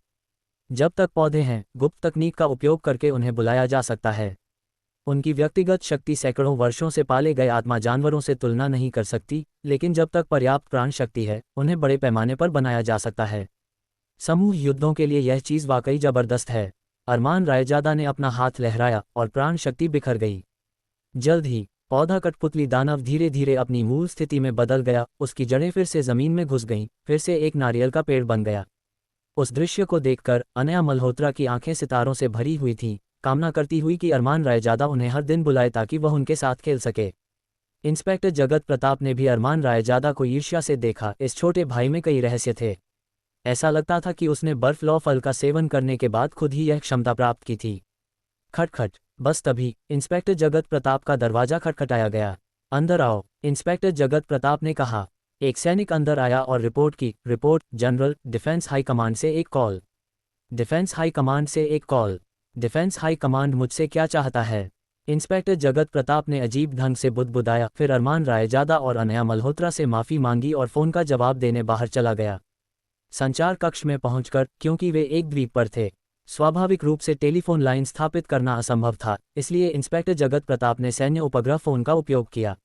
जब तक पौधे हैं, गुप्त तकनीक का उपयोग करके उन्हें बुलाया जा सकता है। उनकी व्यक्तिगत शक्ति सैकड़ों वर्षों से पाले गए आत्मा जानवरों से तुलना नहीं कर सकती, लेकिन जब तक पर्याप्त प्राण शक्ति है, उन्हें बड़े पैमाने पर बनाया जा सकता है। समूह युद्धों के लिए यह चीज़ वाकई जबरदस्त है। अरमान रायजादा ने अपना हाथ लहराया और प्राण शक्ति बिखर गई। जल्द ही पौधा कठपुतली दानव धीरे धीरे अपनी मूल स्थिति में बदल गया। उसकी जड़ें फिर से जमीन में घुस गईं, फिर से एक नारियल का पेड़ बन गया। उस दृश्य को देखकर अनया मल्होत्रा की आंखें सितारों से भरी हुई थीं, कामना करती हुई कि अरमान रायजादा उन्हें हर दिन बुलाए ताकि वह उनके साथ खेल सके। इंस्पेक्टर जगत प्रताप ने भी अरमान रायजादा को ईर्ष्या से देखा। इस छोटे भाई में कई रहस्य थे। ऐसा लगता था कि उसने बर्फ लॉ फल का सेवन करने के बाद खुद ही यह क्षमता प्राप्त की थी। खटखट। बस तभी इंस्पेक्टर जगत प्रताप का दरवाजा खटखटाया गया। अंदर आओ, इंस्पेक्टर जगत प्रताप ने कहा। एक सैनिक अंदर आया और रिपोर्ट की। Report, general, defence high command से एक कॉल। डिफेंस हाई कमांड से एक कॉल। डिफेंस हाई कमांड मुझसे क्या चाहता है? इंस्पेक्टर जगत प्रताप ने अजीब ढंग से बुदबुदाया, फिर अरमान रायजादा और अनया मल्होत्रा से माफ़ी मांगी और फ़ोन का जवाब देने बाहर चला गया। संचार कक्ष में पहुंचकर, क्योंकि वे एक द्वीप पर थे, स्वाभाविक रूप से टेलीफोन लाइन स्थापित करना असंभव था, इसलिए इंस्पेक्टर जगत प्रताप ने सैन्य उपग्रह फ़ोन का उपयोग किया।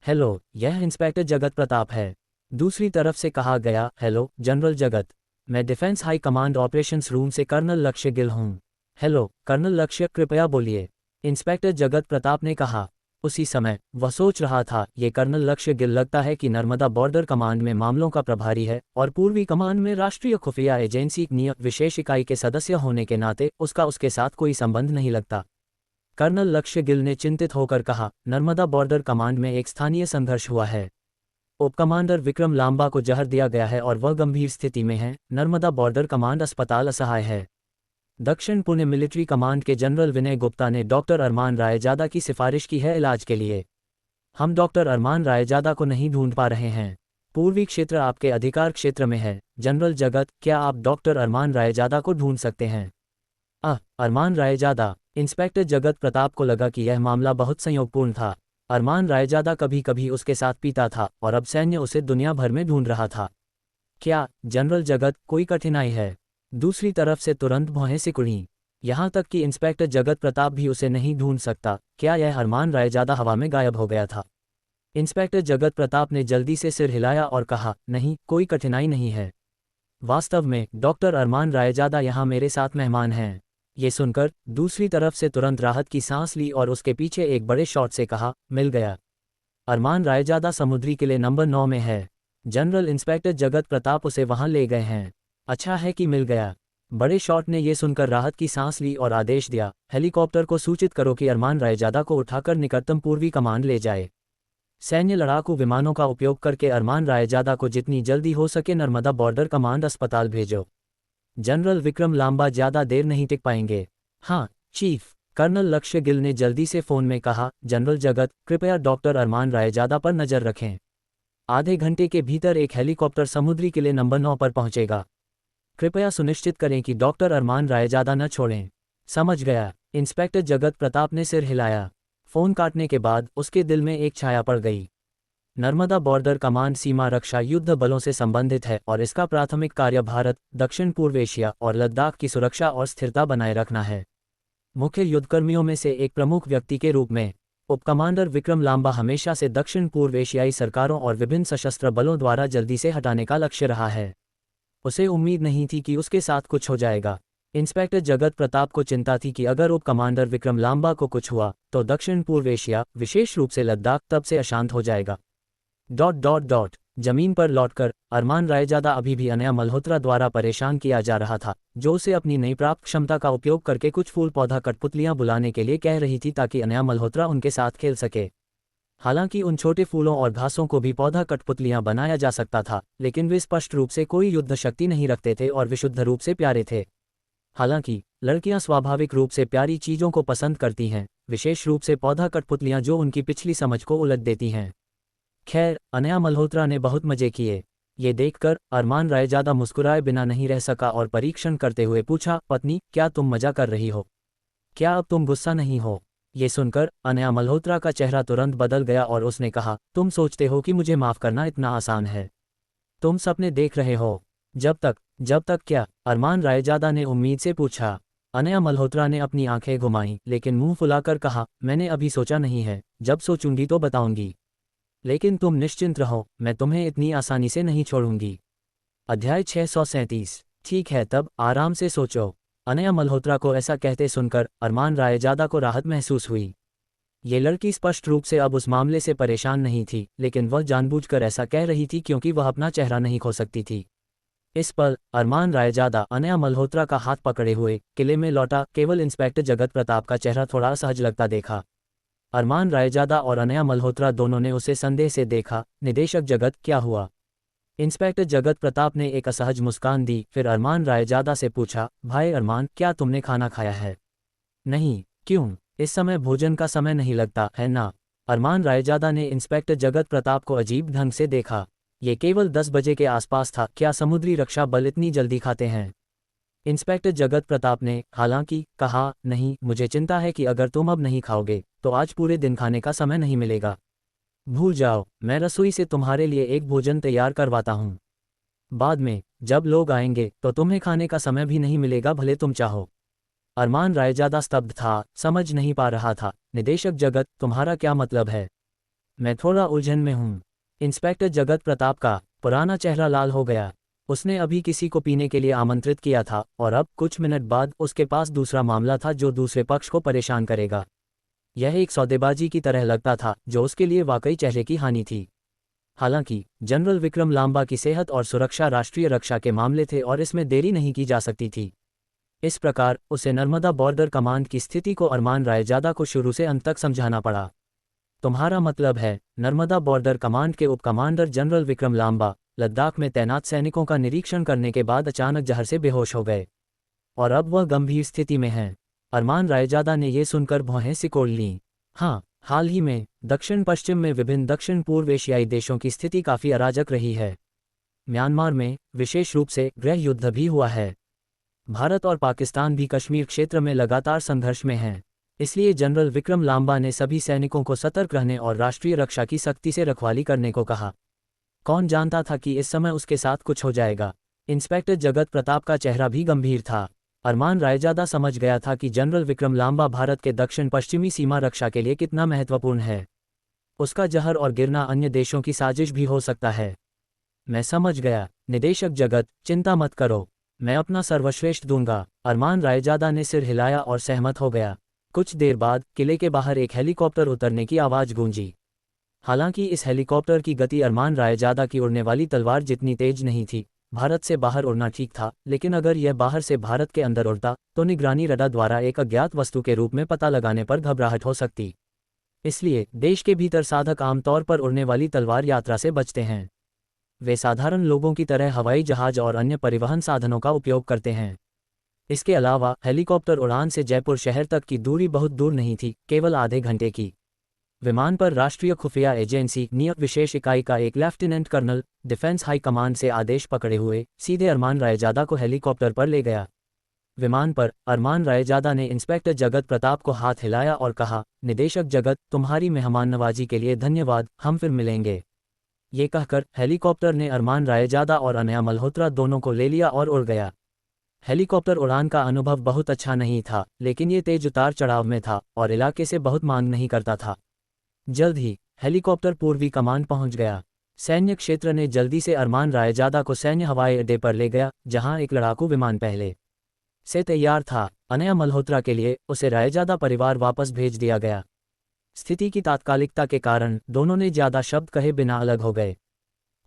हेलो, यह इंस्पेक्टर जगत प्रताप है। दूसरी तरफ से कहा गया, हेलो जनरल जगत, मैं defence high command operations room से कर्नल लक्ष्य गिल हूँ। हेलो कर्नल लक्ष्य, कृपया बोलिए, इंस्पेक्टर जगत प्रताप ने कहा। उसी समय वह सोच रहा था, ये कर्नल लक्ष्य गिल लगता है कि नर्मदा बॉर्डर कमांड में मामलों का प्रभारी है, और पूर्वी कमांड में राष्ट्रीय खुफिया एजेंसी की विशेष इकाई के सदस्य होने के नाते उसका उसके साथ कोई संबंध नहीं लगता। कर्नल लक्ष्य गिल ने चिंतित होकर कहा, नर्मदा बॉर्डर कमांड में एक स्थानीय संघर्ष हुआ है। उप कमांडर विक्रम लांबा को जहर दिया गया है और वह गंभीर स्थिति में है। नर्मदा बॉर्डर कमांड अस्पताल असहाय है। दक्षिण पुणे मिलिट्री कमांड के जनरल विनय गुप्ता ने डॉक्टर अरमान रायजादा की सिफारिश की है इलाज के लिए। हम डॉक्टर अरमान रायजादा को नहीं ढूंढ पा रहे हैं। पूर्वी क्षेत्र आपके अधिकार क्षेत्र में है। जनरल जगत, क्या आप डॉक्टर अरमान रायजादा को ढूंढ सकते हैं? अरमान रायजादा। इंस्पेक्टर जगत प्रताप को लगा कि यह मामला बहुत संयोगपूर्ण था। अरमान रायजादा कभी कभी उसके साथ पीता था और अब सैन्य उसे दुनिया भर में ढूंढ रहा था। क्या जनरल जगत, कोई कठिनाई है? दूसरी तरफ से तुरंत भौहें सिकुड़ीं। यहाँ तक कि इंस्पेक्टर जगत प्रताप भी उसे नहीं ढूंढ सकता। क्या यह अरमान रायजादा हवा में गायब हो गया था? इंस्पेक्टर जगत प्रताप ने जल्दी से सिर हिलाया और कहा, नहीं, कोई कठिनाई नहीं है। वास्तव में डॉक्टर अरमान रायजादा यहाँ मेरे साथ मेहमान हैं। ये सुनकर दूसरी तरफ से तुरंत राहत की सांस ली और उसके पीछे एक बड़े शॉट से कहा, मिल गया। अरमान रायजादा समुद्री किले नंबर 9 में है। जनरल इंस्पेक्टर जगत प्रताप उसे वहां ले गए हैं। अच्छा है कि मिल गया। बड़े शॉट ने यह सुनकर राहत की सांस ली और आदेश दिया, हेलीकॉप्टर को सूचित करो कि अरमान रायजादा को उठाकर निकटतम पूर्वी कमांड ले जाए। सैन्य लड़ाकू विमानों का उपयोग करके अरमान रायजादा को जितनी जल्दी हो सके नर्मदा बॉर्डर कमांड अस्पताल भेजो। जनरल विक्रम लांबा ज़्यादा देर नहीं टिक पाएंगे। हाँ चीफ, कर्नल लक्ष्य गिल ने जल्दी से फ़ोन में कहा। जनरल जगत, कृपया डॉक्टर अरमान रायजादा पर नज़र रखें। आधे घंटे के भीतर एक हेलीकॉप्टर समुद्री किले नंबर 9 पर पहुंचेगा। कृपया सुनिश्चित करें कि डॉक्टर अरमान रायजादा न छोड़ें। समझ गया। इंस्पेक्टर जगत प्रताप ने सिर हिलाया। फोन काटने के बाद उसके दिल में एक छाया पड़ गई। नर्मदा बॉर्डर कमांड सीमा रक्षा युद्ध बलों से संबंधित है और इसका प्राथमिक कार्य भारत, दक्षिण पूर्व एशिया और लद्दाख की सुरक्षा और स्थिरता बनाए रखना है। मुख्य युद्धकर्मियों में से एक प्रमुख व्यक्ति के रूप में उप कमांडर विक्रम लांबा हमेशा से दक्षिण पूर्व एशियाई सरकारों और विभिन्न सशस्त्र बलों द्वारा जल्दी से हटाने का लक्ष्य रहा है। उसे उम्मीद नहीं थी कि उसके साथ कुछ हो जाएगा। इंस्पेक्टर जगत प्रताप को चिंता थी कि अगर उप कमांडर विक्रम लांबा को कुछ हुआ तो दक्षिण पूर्व एशिया, विशेष रूप से लद्दाख, तब से अशांत हो जाएगा। जमीन पर लौटकर अरमान रायजादा अभी भी अनया मल्होत्रा द्वारा परेशान किया जा रहा था, जो उसे अपनी नई प्राप्त क्षमता का उपयोग करके कुछ फूल पौधा कठपुतलियां बुलाने के लिए कह रही थी ताकि अनया मल्होत्रा उनके साथ खेल सके। हालांकि उन छोटे फूलों और घासों को भी पौधा कठपुतलियां बनाया जा सकता था, लेकिन वे स्पष्ट रूप से कोई युद्ध शक्ति नहीं रखते थे और विशुद्ध रूप से प्यारे थे। हालांकि लड़कियां स्वाभाविक रूप से प्यारी चीजों को पसंद करती हैं, विशेष रूप से पौधा कठपुतलियां जो उनकी पिछली समझ को उलट देती हैं। खैर, अनया मल्होत्रा ने बहुत मजे किए। ये देखकर अरमान रायजादा मुस्कुराए बिना नहीं रह सका और परीक्षण करते हुए पूछा, पत्नी, क्या तुम मजा कर रही हो? क्या अब तुम गुस्सा नहीं हो? ये सुनकर अनया मल्होत्रा का चेहरा तुरंत बदल गया और उसने कहा, तुम सोचते हो कि मुझे माफ करना इतना आसान है? तुम सपने देख रहे हो। जब तक क्या? अरमान रायजादा ने उम्मीद से पूछा। अनया मल्होत्रा ने अपनी आंखें घुमाईं, लेकिन मुंह फुलाकर कहा, मैंने अभी सोचा नहीं है, जब सोचूंगी तो बताऊंगी। लेकिन तुम निश्चिंत रहो, मैं तुम्हें इतनी आसानी से नहीं छोड़ूंगी। अध्याय 637। ठीक है, तब आराम से सोचो। अनया मल्होत्रा को ऐसा कहते सुनकर अरमान रायजादा को राहत महसूस हुई। ये लड़की स्पष्ट रूप से अब उस मामले से परेशान नहीं थी, लेकिन वह जानबूझकर ऐसा कह रही थी क्योंकि वह अपना चेहरा नहीं खो सकती थी। इस पल अरमान रायजादा अनया मल्होत्रा का हाथ पकड़े हुए किले में लौटा। केवल इंस्पेक्टर जगत प्रताप का चेहरा थोड़ा असहज लगता देखा। अरमान रायजादा और अनया मल्होत्रा दोनों ने उसे संदेह से देखा। निदेशक जगत, क्या हुआ? इंस्पेक्टर जगत प्रताप ने एक असहज मुस्कान दी, फिर अरमान रायजादा से पूछा, भाई अरमान, क्या तुमने खाना खाया है? नहीं। क्यों? इस समय भोजन का समय नहीं लगता है ना? अरमान रायजादा ने इंस्पेक्टर जगत प्रताप को अजीब ढंग से देखा। ये केवल 10 बजे के आसपास था, क्या समुद्री रक्षा बल इतनी जल्दी खाते हैं? इंस्पेक्टर जगत प्रताप ने हालांकि कहा, नहीं, मुझे चिंता है कि अगर तुम अब नहीं खाओगे तो आज पूरे दिन खाने का समय नहीं मिलेगा। भूल जाओ, मैं रसोई से तुम्हारे लिए एक भोजन तैयार करवाता हूँ। बाद में जब लोग आएंगे तो तुम्हें खाने का समय भी नहीं मिलेगा, भले तुम चाहो। अरमान रायजादा स्तब्ध था, समझ नहीं पा रहा था। निदेशक जगत, तुम्हारा क्या मतलब है? मैं थोड़ा उलझन में हूँ। इंस्पेक्टर जगत प्रताप का पुराना चेहरा लाल हो गया। उसने अभी किसी को पीने के लिए आमंत्रित किया था और अब कुछ मिनट बाद उसके पास दूसरा मामला था जो दूसरे पक्ष को परेशान करेगा। यह एक सौदेबाजी की तरह लगता था जो उसके लिए वाकई चेहरे की हानि थी। हालांकि जनरल विक्रम लांबा की सेहत और सुरक्षा राष्ट्रीय रक्षा के मामले थे और इसमें देरी नहीं की जा सकती थी। इस प्रकार उसे नर्मदा बॉर्डर कमांड की स्थिति को अरमान रायजादा को शुरू से अंत तक समझाना पड़ा। तुम्हारा मतलब है, नर्मदा बॉर्डर कमांड के उप कमांडर जनरल विक्रम लांबा लद्दाख में तैनात सैनिकों का निरीक्षण करने के बाद अचानक जहर से बेहोश हो गए और अब वह गंभीर स्थिति में हैं। अरमान रायजादा ने यह सुनकर भौहें सिकोड़ लीं। हाँ, हाल ही में दक्षिण पश्चिम में विभिन्न दक्षिण पूर्व एशियाई देशों की स्थिति काफ़ी अराजक रही है। म्यांमार में विशेष रूप से गृह युद्ध भी हुआ है। भारत और पाकिस्तान भी कश्मीर क्षेत्र में लगातार संघर्ष में हैं। इसलिए जनरल विक्रम लांबा ने सभी सैनिकों को सतर्क रहने और राष्ट्रीय रक्षा की सख्ती से रखवाली करने को कहा। कौन जानता था कि इस समय उसके साथ कुछ हो जाएगा। इंस्पेक्टर जगत प्रताप का चेहरा भी गंभीर था। अरमान रायजादा समझ गया था कि जनरल विक्रम लांबा भारत के दक्षिण पश्चिमी सीमा रक्षा के लिए कितना महत्वपूर्ण है। उसका जहर और गिरना अन्य देशों की साजिश भी हो सकता है। मैं समझ गया निदेशक जगत, चिंता मत करो, मैं अपना सर्वश्रेष्ठ दूंगा। अरमान रायजादा ने सिर हिलाया और सहमत हो गया। कुछ देर बाद किले के बाहर एक हेलीकॉप्टर उतरने की आवाज़ गूंजी। हालांकि इस हेलीकॉप्टर की गति अरमान रायजादा की उड़ने वाली तलवार जितनी तेज नहीं थी। भारत से बाहर उड़ना ठीक था, लेकिन अगर यह बाहर से भारत के अंदर उड़ता तो निगरानी रडार द्वारा एक अज्ञात वस्तु के रूप में पता लगाने पर घबराहट हो सकती। इसलिए देश के भीतर साधक आमतौर पर उड़ने वाली तलवार यात्रा से बचते हैं। वे साधारण लोगों की तरह हवाई जहाज और अन्य परिवहन साधनों का उपयोग करते हैं। इसके अलावा हेलीकॉप्टर उड़ान से जयपुर शहर तक की दूरी बहुत दूर नहीं थी, केवल आधे घंटे की। विमान पर राष्ट्रीय खुफिया एजेंसी नियत विशेष इकाई का एक lieutenant colonel defence high command से आदेश पकड़े हुए सीधे अरमान रायजादा को हेलीकॉप्टर पर ले गया। विमान पर अरमान रायजादा ने इंस्पेक्टर जगत प्रताप को हाथ हिलाया और कहा, निदेशक जगत, तुम्हारी मेहमान नवाजी के लिए धन्यवाद, हम फिर मिलेंगे। ये कहकर हेलीकॉप्टर ने अरमान रायजादा और अनया मल्होत्रा दोनों को ले लिया और उड़ गया। हेलीकॉप्टर उड़ान का अनुभव बहुत अच्छा नहीं था, लेकिन ये तेज उतार चढ़ाव में था और इलाके से बहुत मांग नहीं करता था। जल्द ही हेलीकॉप्टर पूर्वी कमान पहुंच गया। सैन्य क्षेत्र ने जल्दी से अरमान रायजादा को सैन्य हवाई अड्डे पर ले गया, जहां एक लड़ाकू विमान पहले से तैयार था। अनया मल्होत्रा के लिए उसे रायजादा परिवार वापस भेज दिया गया। स्थिति की तात्कालिकता के कारण दोनों ने ज्यादा शब्द कहे बिना अलग हो गए।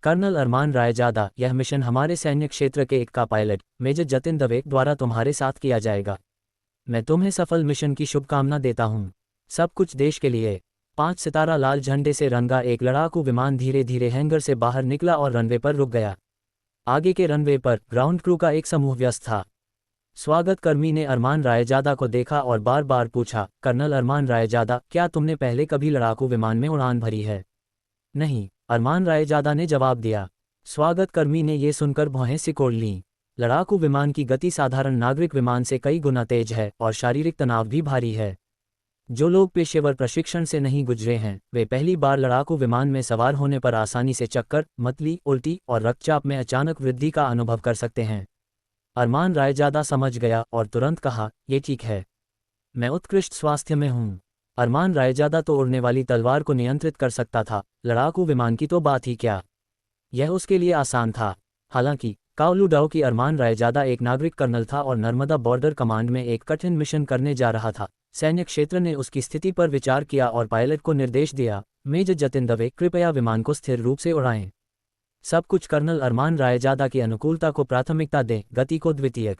कर्नल अरमान रायजादा, यह मिशन हमारे सैन्य क्षेत्र के एक का पायलट मेजर जतिन दवे द्वारा तुम्हारे साथ किया जाएगा। मैं तुम्हें सफल मिशन की शुभकामना देता हूँ। सब कुछ देश के लिए। 5 सितारा लाल झंडे से रंगा एक लड़ाकू विमान धीरे धीरे हैंगर से बाहर निकला और रनवे पर रुक गया। आगे के रनवे पर ग्राउंड क्रू का एक समूह व्यस्त था। स्वागत कर्मी ने अरमान रायजादा को देखा और बार बार पूछा, कर्नल अरमान रायजादा, क्या तुमने पहले कभी लड़ाकू विमान में उड़ान भरी है? नहीं, अरमान रायजादा ने जवाब दिया। स्वागत कर्मी ने ये सुनकर भौहें सिकोड़ लीं। लड़ाकू विमान की गति साधारण नागरिक विमान से कई गुना तेज है और शारीरिक तनाव भी भारी है। जो लोग पेशेवर प्रशिक्षण से नहीं गुजरे हैं, वे पहली बार लड़ाकू विमान में सवार होने पर आसानी से चक्कर, मतली, उल्टी और रक्तचाप में अचानक वृद्धि का अनुभव कर सकते हैं। अरमान रायजादा समझ गया और तुरंत कहा, ये ठीक है, मैं उत्कृष्ट स्वास्थ्य में हूँ। अरमान रायजादा तो उड़ने वाली तलवार को नियंत्रित कर सकता था, लड़ाकू विमान की तो बात ही क्या। यह उसके लिए आसान था। हालांकि काओलूडाओ की अरमान रायजादा एक नागरिक कर्नल था और नर्मदा बॉर्डर कमांड में एक कठिन मिशन करने जा रहा था। सैन्य क्षेत्र ने उसकी स्थिति पर विचार किया और पायलट को निर्देश दिया, मेजर जतिन दवे, कृपया विमान को स्थिर रूप से उड़ाएं। सब कुछ कर्नल अरमान रायजादा की अनुकूलता को प्राथमिकता दें, गति को द्वितीयक।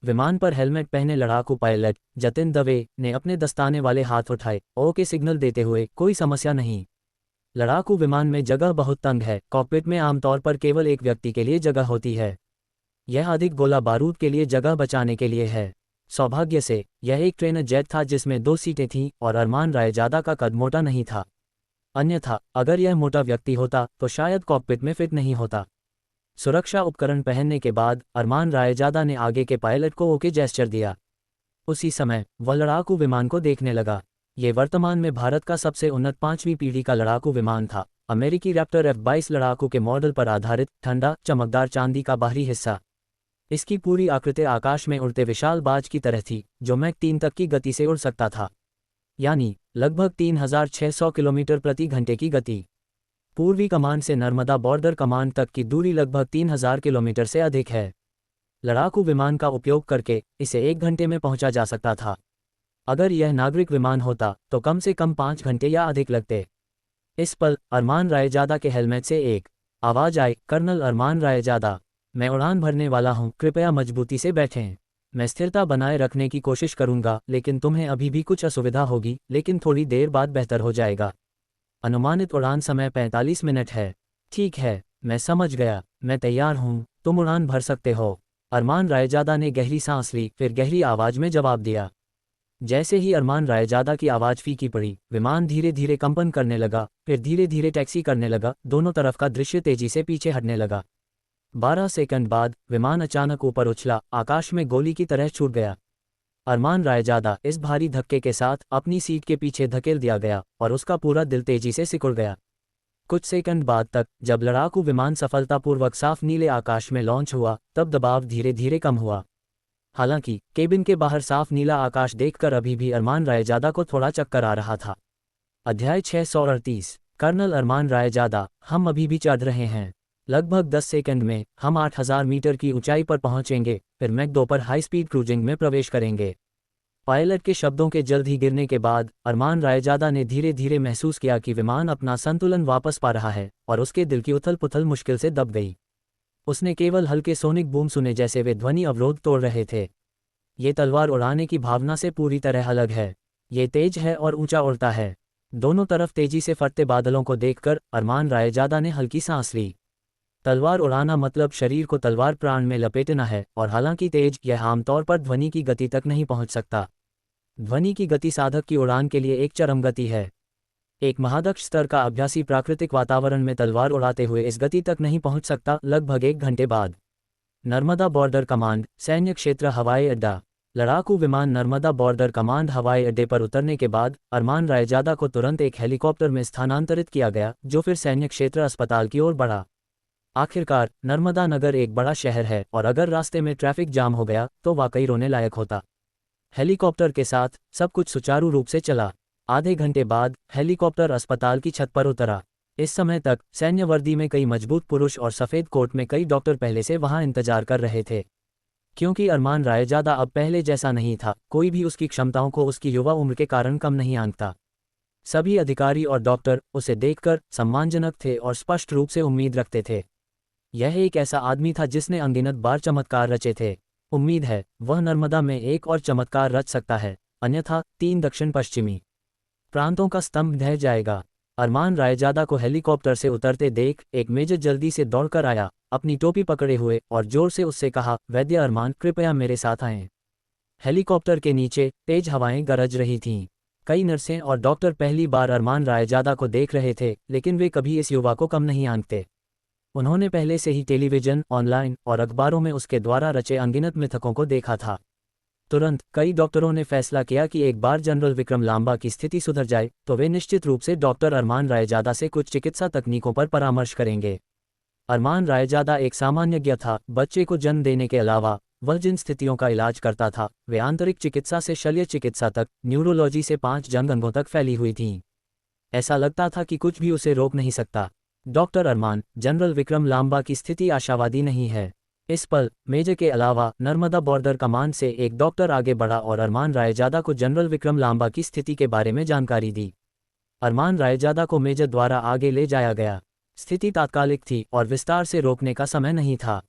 विमान पर हेलमेट पहने लड़ाकू पायलट जतिन दवे ने अपने दस्ताने वाले हाथ उठाए, ओके सिग्नल देते हुए, कोई समस्या नहीं। लड़ाकू विमान में जगह बहुत तंग है। कॉकपिट में आमतौर पर केवल एक व्यक्ति के लिए जगह होती है। यह अधिक गोला बारूद के लिए जगह बचाने के लिए है। सौभाग्य से यह एक ट्रेनर जेट था जिसमें 2 सीटें थीं और अरमान रायजादा का कद मोटा नहीं था। अन्यथा अगर यह मोटा व्यक्ति होता तो शायद कॉकपिट में फिट नहीं होता। सुरक्षा उपकरण पहनने के बाद अरमान रायजादा ने आगे के पायलट को ओके जेस्चर दिया। उसी समय वह लड़ाकू विमान को देखने लगा। ये वर्तमान में भारत का सबसे उन्नत 5वीं पीढ़ी का लड़ाकू विमान था। अमेरिकी रैप्टर F-22 लड़ाकू के मॉडल पर आधारित, ठंडा, चमकदार चांदी का बाहरी हिस्सा। इसकी पूरी आकृति आकाश में उड़ते विशाल बाज की तरह थी, जो मैक 3 तक की गति से उड़ सकता था, यानी लगभग 3600 किलोमीटर प्रति घंटे की गति। पूर्वी कमान से नर्मदा बॉर्डर कमान तक की दूरी लगभग 3000 किलोमीटर से अधिक है। लड़ाकू विमान का उपयोग करके इसे 1 घंटे में पहुंचा जा सकता था। अगर यह नागरिक विमान होता तो कम से कम 5 घंटे या अधिक लगते। इस पल अरमान रायजादा के हेलमेट से एक आवाज आई, कर्नल अरमान रायजादा, मैं उड़ान भरने वाला हूं, कृपया मजबूती से बैठें। मैं स्थिरता बनाए रखने की कोशिश करूंगा, लेकिन तुम्हें अभी भी कुछ असुविधा होगी, लेकिन थोड़ी देर बाद बेहतर हो जाएगा। अनुमानित उड़ान समय 45 मिनट है। ठीक है, मैं समझ गया, मैं तैयार हूं, तुम उड़ान भर सकते हो। अरमान रायजादा ने गहरी सांस ली, फिर गहरी आवाज में जवाब दिया। जैसे ही अरमान रायजादा की आवाज फीकी पड़ी, विमान धीरे धीरे कंपन करने लगा, फिर धीरे धीरे टैक्सी करने लगा। दोनों तरफ का दृश्य तेजी से पीछे हटने लगा। 12 सेकंड बाद विमान अचानक ऊपर उछला, आकाश में गोली की तरह छूट गया। अरमान रायजादा इस भारी धक्के के साथ अपनी सीट के पीछे धकेल दिया गया और उसका पूरा दिल तेजी से सिकुड़ गया। कुछ सेकंड बाद तक जब लड़ाकू विमान सफलतापूर्वक साफ नीले आकाश में लॉन्च हुआ, तब दबाव धीरे धीरे कम हुआ। हालांकि केबिन के बाहर साफ नीला आकाश देखकर अभी भी अरमान रायजादा को थोड़ा चक्कर आ रहा था। अध्याय 638। कर्नल अरमान रायजादा, हम अभी भी चढ़ रहे हैं। लगभग 10 सेकंड में हम 8000 मीटर की ऊंचाई पर पहुंचेंगे, फिर मैक 2 पर हाई स्पीड क्रूजिंग में प्रवेश करेंगे। पायलट के शब्दों के जल्द ही गिरने के बाद अरमान रायजादा ने धीरे धीरे महसूस किया कि विमान अपना संतुलन वापस पा रहा है और उसके दिल की उथल पुथल मुश्किल से दब गई। उसने केवल हल्के सोनिक बूम सुने जैसे वे ध्वनि अवरोध तोड़ रहे थे। ये तलवार उड़ाने की भावना से पूरी तरह अलग है। ये तेज है और ऊंचा उड़ता है। दोनों तरफ तेजी से फटते बादलों को देखकर अरमान रायजादा ने हल्की सांस ली। तलवार उड़ाना मतलब शरीर को तलवार प्राण में लपेटना है, और हालांकि तेज, यह आमतौर पर ध्वनि की गति तक नहीं पहुंच सकता। ध्वनि की गति साधक की उड़ान के लिए एक चरम गति है। एक महादक्ष स्तर का अभ्यासी प्राकृतिक वातावरण में तलवार उड़ाते हुए इस गति तक नहीं पहुंच सकता। लगभग 1 घंटे बाद नर्मदा बॉर्डर कमांड सैन्य क्षेत्र हवाई अड्डा। लड़ाकू विमान नर्मदा बॉर्डर कमांड हवाई अड्डे पर उतरने के बाद अरमान रायजादा को तुरंत एक हेलीकॉप्टर में स्थानांतरित किया गया, जो फिर सैन्य क्षेत्र अस्पताल की ओर बढ़ा। आखिरकार नर्मदा नगर एक बड़ा शहर है और अगर रास्ते में ट्रैफिक जाम हो गया तो वाकई रोने लायक होता। हेलीकॉप्टर के साथ सब कुछ सुचारू रूप से चला। आधे घंटे बाद हेलीकॉप्टर अस्पताल की छत पर उतरा। इस समय तक सैन्य वर्दी में कई मजबूत पुरुष और सफ़ेद कोट में कई डॉक्टर पहले से वहां इंतजार कर रहे थे। क्योंकि अरमान रायजादा अब पहले जैसा नहीं था, कोई भी उसकी क्षमताओं को उसकी युवा उम्र के कारण कम नहीं आंकता। सभी अधिकारी और डॉक्टर उसे देखकर सम्मानजनक थे और स्पष्ट रूप से उम्मीद रखते थे। यह एक ऐसा आदमी था जिसने अनगिनत बार चमत्कार रचे थे। उम्मीद है वह नर्मदा में एक और चमत्कार रच सकता है, अन्यथा 3 दक्षिण पश्चिमी प्रांतों का स्तंभ ढह जाएगा। अरमान रायजादा को हेलीकॉप्टर से उतरते देख एक मेजर जल्दी से दौड़कर आया, अपनी टोपी पकड़े हुए, और जोर से उससे कहा, वैद्य अरमान, कृपया मेरे साथ आएं। हेलीकॉप्टर के नीचे तेज हवाएं गरज रही थीं। कई नर्सें और डॉक्टर पहली बार अरमान रायजादा को देख रहे थे, लेकिन वे कभी इस युवा को कम नहीं आंकते। उन्होंने पहले से ही टेलीविजन, ऑनलाइन और अखबारों में उसके द्वारा रचे अनगिनत मिथकों को देखा था। तुरंत कई डॉक्टरों ने फैसला किया कि एक बार जनरल विक्रम लांबा की स्थिति सुधर जाए तो वे निश्चित रूप से डॉक्टर अरमान रायजादा से कुछ चिकित्सा तकनीकों पर परामर्श करेंगे। अरमान रायजादा एक सामान्यज्ञ था। बच्चे को जन्म देने के अलावा वह जिन स्थितियों का इलाज करता था वे आंतरिक चिकित्सा से शल्य चिकित्सा तक, न्यूरोलॉजी से 5 अंगों तक फैली हुई थीं। ऐसा लगता था कि कुछ भी उसे रोक नहीं सकता। डॉक्टर अरमान, जनरल विक्रम लांबा की स्थिति आशावादी नहीं है। इस पल मेजर के अलावा नर्मदा बॉर्डर कमांड से एक डॉक्टर आगे बढ़ा और अरमान रायजादा को जनरल विक्रम लांबा की स्थिति के बारे में जानकारी दी। अरमान रायजादा को मेजर द्वारा आगे ले जाया गया। स्थिति तात्कालिक थी और विस्तार से रोकने का समय नहीं था।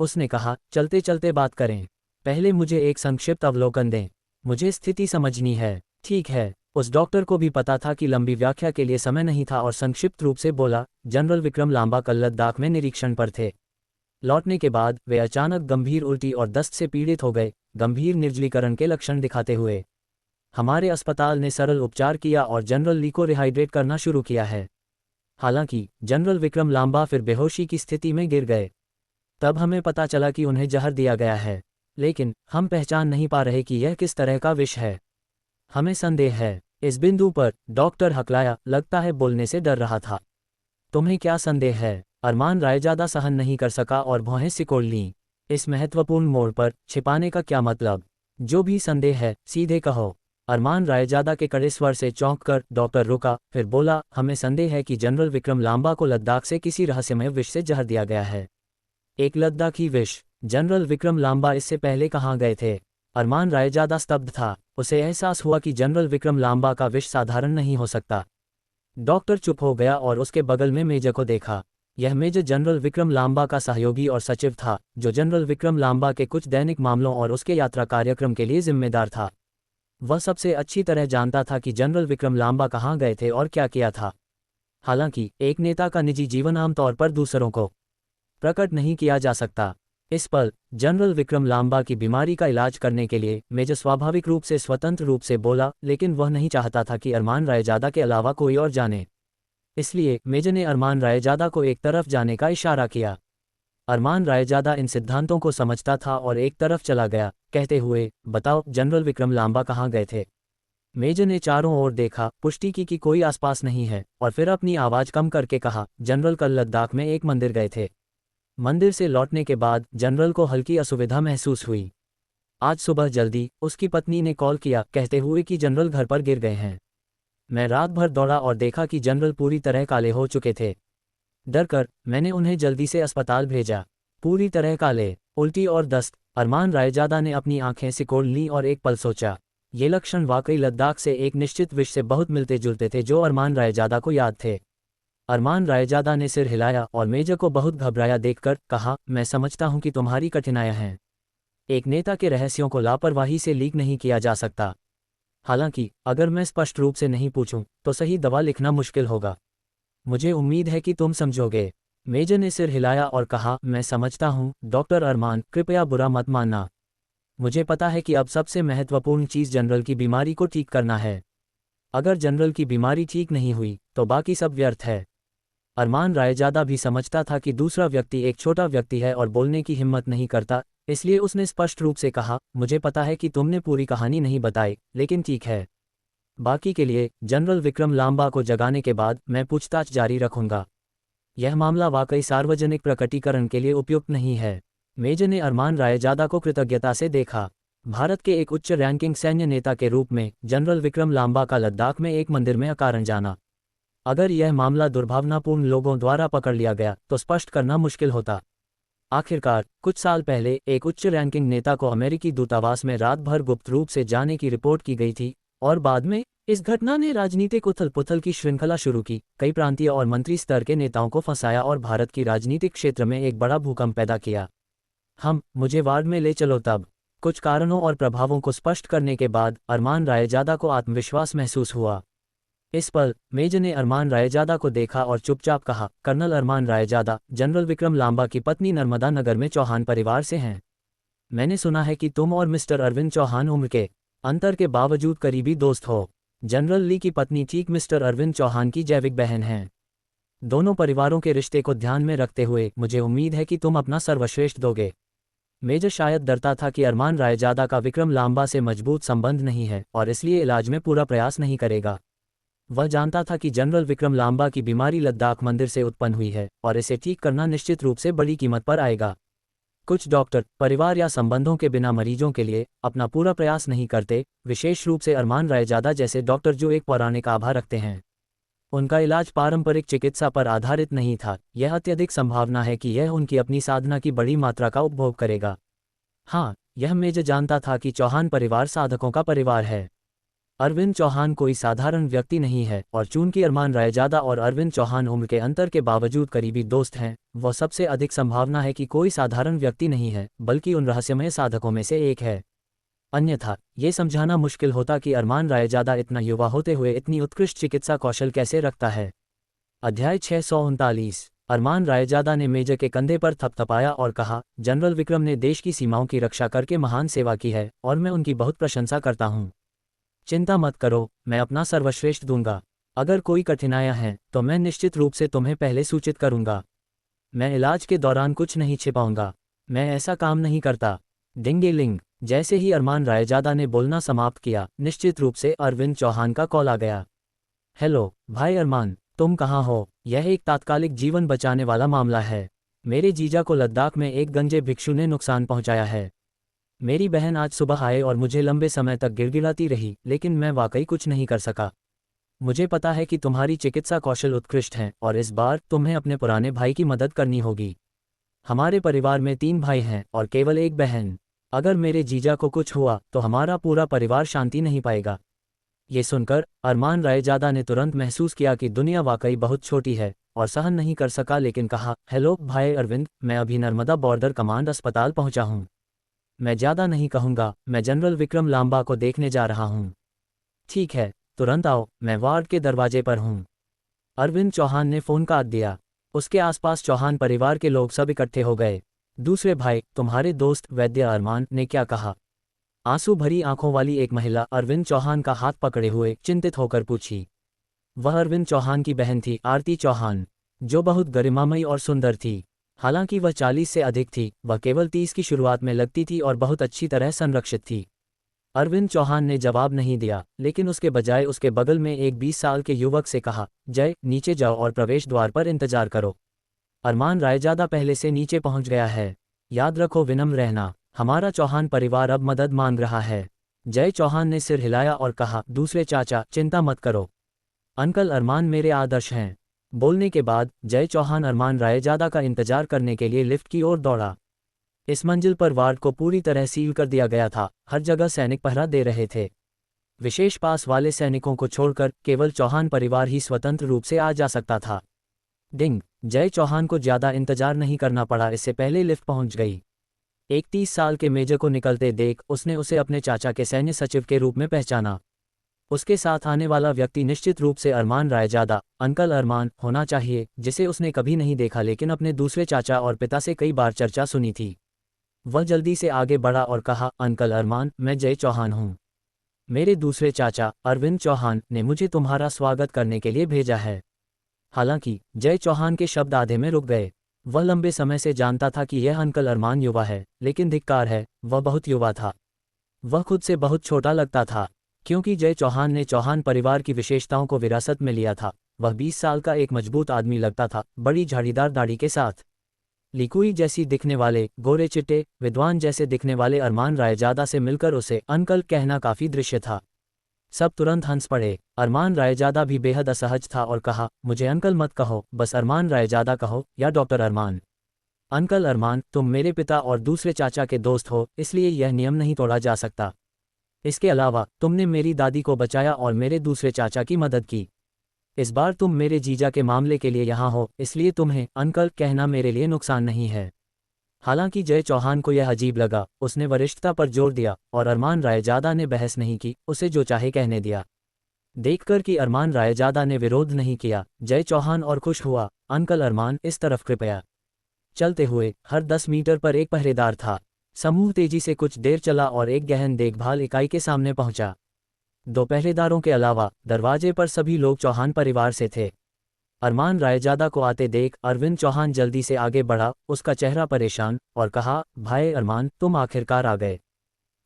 उसने कहा, चलते चलते बात करें, पहले मुझे एक संक्षिप्त अवलोकन दें, मुझे स्थिति समझनी है। ठीक है। उस डॉक्टर को भी पता था कि लंबी व्याख्या के लिए समय नहीं था और संक्षिप्त रूप से बोला, जनरल विक्रम लांबा कल लद्दाख में निरीक्षण पर थे। लौटने के बाद वे अचानक गंभीर उल्टी और दस्त से पीड़ित हो गए, गंभीर निर्जलीकरण के लक्षण दिखाते हुए। हमारे अस्पताल ने सरल उपचार किया और जनरल ली को रिहाइड्रेट करना शुरू किया है। हालांकि जनरल विक्रम लांबा फिर बेहोशी की स्थिति में गिर गए। तब हमें पता चला कि उन्हें जहर दिया गया है, लेकिन हम पहचान नहीं पा रहे कि यह किस तरह का विष है। हमें संदेह है। इस बिंदु पर डॉक्टर हकलाया, लगता है बोलने से डर रहा था। तुम्हें क्या संदेह है? अरमान रायजादा सहन नहीं कर सका और भौहें सिकोड़ लीं। इस महत्वपूर्ण मोड़ पर छिपाने का क्या मतलब? जो भी संदेह है सीधे कहो। अरमान रायजादा के कड़े स्वर से चौंककर डॉक्टर रुका, फिर बोला, हमें संदेह है कि जनरल विक्रम लांबा को लद्दाख से किसी रहस्यमय विष से जहर दिया गया है। एक लद्दाखी विष? जनरल विक्रम लांबा इससे पहले कहाँ गए थे? अरमान रायजादा स्तब्ध था। उसे एहसास हुआ कि जनरल विक्रम लांबा का विष साधारण नहीं हो सकता। डॉक्टर चुप हो गया और उसके बगल में मेजर को देखा। यह मेजर जनरल विक्रम लांबा का सहयोगी और सचिव था, जो जनरल विक्रम लांबा के कुछ दैनिक मामलों और उसके यात्रा कार्यक्रम के लिए जिम्मेदार था। वह सबसे अच्छी तरह जानता था कि जनरल विक्रम लांबा कहाँ गए थे और क्या किया था। हालांकि एक नेता का निजी जीवन आमतौर पर दूसरों को प्रकट नहीं किया जा सकता। इस पल जनरल विक्रम लांबा की बीमारी का इलाज करने के लिए मेजर स्वाभाविक रूप से स्वतंत्र रूप से बोला, लेकिन वह नहीं चाहता था कि अरमान रायजादा के अलावा कोई और जाने। इसलिए मेजर ने अरमान रायजादा को एक तरफ जाने का इशारा किया। अरमान रायजादा इन सिद्धांतों को समझता था और एक तरफ चला गया, कहते हुए, बताओ जनरल विक्रम लांबा कहाँ गए थे? मेजर ने चारों ओर देखा, पुष्टि की कि कोई आसपास नहीं है, और फिर अपनी आवाज कम करके कहा, जनरल कल लद्दाख में एक मंदिर गए थे। मंदिर से लौटने के बाद जनरल को हल्की असुविधा महसूस हुई। आज सुबह जल्दी उसकी पत्नी ने कॉल किया, कहते हुए कि जनरल घर पर गिर गए हैं। मैं रात भर दौड़ा और देखा कि जनरल पूरी तरह काले हो चुके थे। डरकर मैंने उन्हें जल्दी से अस्पताल भेजा। पूरी तरह काले, उल्टी और दस्त। अरमान रायजादा ने अपनी आंखें सिकोड़ लीं और एक पल सोचा। ये लक्षण वाकई लद्दाख से एक निश्चित विष से बहुत मिलते जुलते थे जो अरमान रायजादा को याद थे। अरमान रायजादा ने सिर हिलाया और मेजर को बहुत घबराया देखकर कहा, मैं समझता हूं कि तुम्हारी कठिनाइयां हैं। एक नेता के रहस्यों को लापरवाही से लीक नहीं किया जा सकता। हालांकि अगर मैं स्पष्ट रूप से नहीं पूछूं तो सही दवा लिखना मुश्किल होगा। मुझे उम्मीद है कि तुम समझोगे। मेजर ने सिर हिलाया और कहा, मैं समझता हूं डॉक्टर अरमान, कृपया बुरा मत मानना। मुझे पता है कि अब सबसे महत्वपूर्ण चीज़ जनरल की बीमारी को ठीक करना है। अगर जनरल की बीमारी ठीक नहीं हुई तो बाकी सब व्यर्थ है। अरमान रायजादा भी समझता था कि दूसरा व्यक्ति एक छोटा व्यक्ति है और बोलने की हिम्मत नहीं करता, इसलिए उसने स्पष्ट रूप से कहा, मुझे पता है कि तुमने पूरी कहानी नहीं बताई, लेकिन ठीक है। बाकी के लिए जनरल विक्रम लांबा को जगाने के बाद मैं पूछताछ जारी रखूंगा। यह मामला वाकई सार्वजनिक प्रकटीकरण के लिए उपयुक्त नहीं है। मेजर ने अरमान रायजादा को कृतज्ञता से देखा। भारत के एक उच्च रैंकिंग सैन्य नेता के रूप में जनरल विक्रम लांबा का लद्दाख में एक मंदिर में अकारण जाना, अगर यह मामला दुर्भावनापूर्ण लोगों द्वारा पकड़ लिया गया तो स्पष्ट करना मुश्किल होता। आखिरकार कुछ साल पहले एक उच्च रैंकिंग नेता को अमेरिकी दूतावास में रात भर गुप्त रूप से जाने की रिपोर्ट की गई थी, और बाद में इस घटना ने राजनीतिक उथल-पुथल की श्रृंखला शुरू की, कई प्रांतीय और मंत्री स्तर के नेताओं को फंसाया और भारत की राजनीतिक क्षेत्र में एक बड़ा भूकंप पैदा किया। मुझे वार्ड में ले चलो। तब कुछ कारणों और प्रभावों को स्पष्ट करने के बाद अरमान रायजादा को आत्मविश्वास महसूस हुआ। इस पल मेजर ने अरमान रायजादा को देखा और चुपचाप कहा, कर्नल अरमान रायजादा, जनरल विक्रम लांबा की पत्नी नर्मदा नगर में चौहान परिवार से हैं। मैंने सुना है कि तुम और मिस्टर अरविंद चौहान उम्र के अंतर के बावजूद करीबी दोस्त हो। जनरल ली की पत्नी ठीक मिस्टर अरविंद चौहान की जैविक बहन हैं। दोनों परिवारों के रिश्ते को ध्यान में रखते हुए मुझे उम्मीद है कि तुम अपना सर्वश्रेष्ठ दोगे। मेजर शायद डरता था कि अरमान रायजादा का विक्रम लांबा से मजबूत संबंध नहीं है और इसलिए इलाज में पूरा प्रयास नहीं करेगा। वह जानता था कि जनरल विक्रम लांबा की बीमारी लद्दाख मंदिर से उत्पन्न हुई है और इसे ठीक करना निश्चित रूप से बड़ी कीमत पर आएगा। कुछ डॉक्टर परिवार या संबंधों के बिना मरीजों के लिए अपना पूरा प्रयास नहीं करते, विशेष रूप से अरमान रायजादा जैसे डॉक्टर जो एक पौराणिक आभा रखते हैं। उनका इलाज पारंपरिक चिकित्सा पर आधारित नहीं था। यह अत्यधिक संभावना है कि यह उनकी अपनी साधना की बड़ी मात्रा का उपभोग करेगा। यह मेजर जानता था कि चौहान परिवार साधकों का परिवार है। अरविंद चौहान कोई साधारण व्यक्ति नहीं है, और चूंकि अरमान रायजादा और अरविंद चौहान उम्र के अंतर के बावजूद करीबी दोस्त हैं, वह सबसे अधिक संभावना है कि कोई साधारण व्यक्ति नहीं है, बल्कि उन रहस्यमय साधकों में से एक है। अन्यथा ये समझाना मुश्किल होता कि अरमान रायजादा इतना युवा होते हुए इतनी उत्कृष्ट चिकित्सा कौशल कैसे रखता है। अध्याय 639। अरमान रायजादा ने मेजर के कंधे पर थपथपाया और कहा, जनरल विक्रम ने देश की सीमाओं की रक्षा करके महान सेवा की है और मैं उनकी बहुत प्रशंसा करता हूँ। चिंता मत करो, मैं अपना सर्वश्रेष्ठ दूंगा। अगर कोई कठिनाइयां हैं तो मैं निश्चित रूप से तुम्हें पहले सूचित करूंगा। मैं इलाज के दौरान कुछ नहीं छिपाऊंगा। मैं ऐसा काम नहीं करता। डिंगेलिंग। जैसे ही अरमान रायजादा ने बोलना समाप्त किया, निश्चित रूप से अरविंद चौहान का कॉल आ गया। हेलो भाई अरमान, तुम कहाँ हो? यह एक तात्कालिक जीवन बचाने वाला मामला है। मेरे जीजा को लद्दाख में एक गंजे भिक्षु ने नुकसान पहुंचाया है। मेरी बहन आज सुबह आए और मुझे लंबे समय तक गिड़गिड़ाती रही, लेकिन मैं वाकई कुछ नहीं कर सका। मुझे पता है कि तुम्हारी चिकित्सा कौशल उत्कृष्ट हैं और इस बार तुम्हें अपने पुराने भाई की मदद करनी होगी। हमारे परिवार में 3 भाई हैं और केवल एक बहन। अगर मेरे जीजा को कुछ हुआ तो हमारा पूरा परिवार शांति नहीं पाएगा। ये सुनकर अरमान रायजादा ने तुरंत महसूस किया कि दुनिया वाकई बहुत छोटी है और सहन नहीं कर सका, लेकिन कहा, हेलो भाई अरविंद, मैं अभी नर्मदा बॉर्डर कमांड अस्पताल पहुंचा हूं। मैं ज़्यादा नहीं कहूँगा, मैं जनरल विक्रम लांबा को देखने जा रहा हूँ। ठीक है, तुरंत आओ, मैं वार्ड के दरवाजे पर हूँ। अरविंद चौहान ने फ़ोन काट दिया। उसके आसपास चौहान परिवार के लोग सब इकट्ठे हो गए। दूसरे भाई, तुम्हारे दोस्त वैद्य अरमान ने क्या कहा? आंसू भरी आंखों वाली एक महिला अरविंद चौहान का हाथ पकड़े हुए चिंतित होकर पूछी। वह अरविंद चौहान की बहन थी, आरती चौहान, जो बहुत गरिमामयी और सुंदर थी। हालांकि वह 40 से अधिक थी, वह केवल 30 की शुरुआत में लगती थी और बहुत अच्छी तरह संरक्षित थी। अरविंद चौहान ने जवाब नहीं दिया, लेकिन उसके बजाय उसके बगल में एक 20 साल के युवक से कहा, जय, नीचे जाओ और प्रवेश द्वार पर इंतजार करो। अरमान रायजादा पहले से नीचे पहुंच गया है। याद रखो, विनम्र रहना। हमारा चौहान परिवार अब मदद मांग रहा है। जय चौहान ने सिर हिलाया और कहा, दूसरे चाचा, चिंता मत करो। अंकल अरमान मेरे आदर्श हैं। बोलने के बाद जय चौहान अरमान रायजादा का इंतजार करने के लिए लिफ्ट की ओर दौड़ा। इस मंजिल पर वार्ड को पूरी तरह सील कर दिया गया था। हर जगह सैनिक पहरा दे रहे थे। विशेष पास वाले सैनिकों को छोड़कर केवल चौहान परिवार ही स्वतंत्र रूप से आ जा सकता था। डिंग। जय चौहान को ज्यादा इंतजार नहीं करना पड़ा, इससे पहले लिफ्ट पहुंच गई। एक 30 साल के मेजर को निकलते देख उसने उसे अपने चाचा के सैन्य सचिव के रूप में पहचाना। उसके साथ आने वाला व्यक्ति निश्चित रूप से अरमान रायजादा, अंकल अरमान, होना चाहिए, जिसे उसने कभी नहीं देखा लेकिन अपने दूसरे चाचा और पिता से कई बार चर्चा सुनी थी। वह जल्दी से आगे बढ़ा और कहा, अंकल अरमान, मैं जय चौहान हूँ। मेरे दूसरे चाचा अरविंद चौहान ने मुझे तुम्हारा स्वागत करने के लिए भेजा है। हालांकि जय चौहान के शब्द आधे में रुक गए। वह लंबे समय से जानता था कि यह अंकल अरमान युवा है, लेकिन धिक्कार है, वह बहुत युवा था। वह खुद से बहुत छोटा लगता था, क्योंकि जय चौहान ने चौहान परिवार की विशेषताओं को विरासत में लिया था। वह 20 साल का एक मजबूत आदमी लगता था, बड़ी झाड़ीदार दाढ़ी के साथ। लिकुई जैसी दिखने वाले, गोरे चिट्टे, विद्वान जैसे दिखने वाले अरमान रायजादा से मिलकर उसे अंकल कहना काफी दृश्य था। सब तुरंत हंस पड़े। अरमान रायजादा भी बेहद असहज था और कहा, मुझे अंकल मत कहो, बस अरमान रायजादा कहो या डॉक्टर अरमान। अंकल अरमान, तुम मेरे पिता और दूसरे चाचा के दोस्त हो, इसलिए यह नियम नहीं तोड़ा जा सकता। इसके अलावा तुमने मेरी दादी को बचाया और मेरे दूसरे चाचा की मदद की। इस बार तुम मेरे जीजा के मामले के लिए यहाँ हो, इसलिए तुम्हें अंकल कहना मेरे लिए नुकसान नहीं है। हालांकि जय चौहान को यह अजीब लगा, उसने वरिष्ठता पर जोर दिया और अरमान रायजादा ने बहस नहीं की, उसे जो चाहे कहने दिया। देखकर कि अरमान रायजादा ने विरोध नहीं किया, जय चौहान और खुश हुआ। अंकल अरमान, इस तरफ कृपया। चलते हुए हर 10 मीटर पर एक पहरेदार था। समूह तेजी से कुछ देर चला और एक गहन देखभाल इकाई के सामने पहुंचा। 2 पहरेदारों के अलावा दरवाजे पर सभी लोग चौहान परिवार से थे। अरमान रायजादा को आते देख अरविंद चौहान जल्दी से आगे बढ़ा, उसका चेहरा परेशान, और कहा, भाई अरमान, तुम आखिरकार आ गए।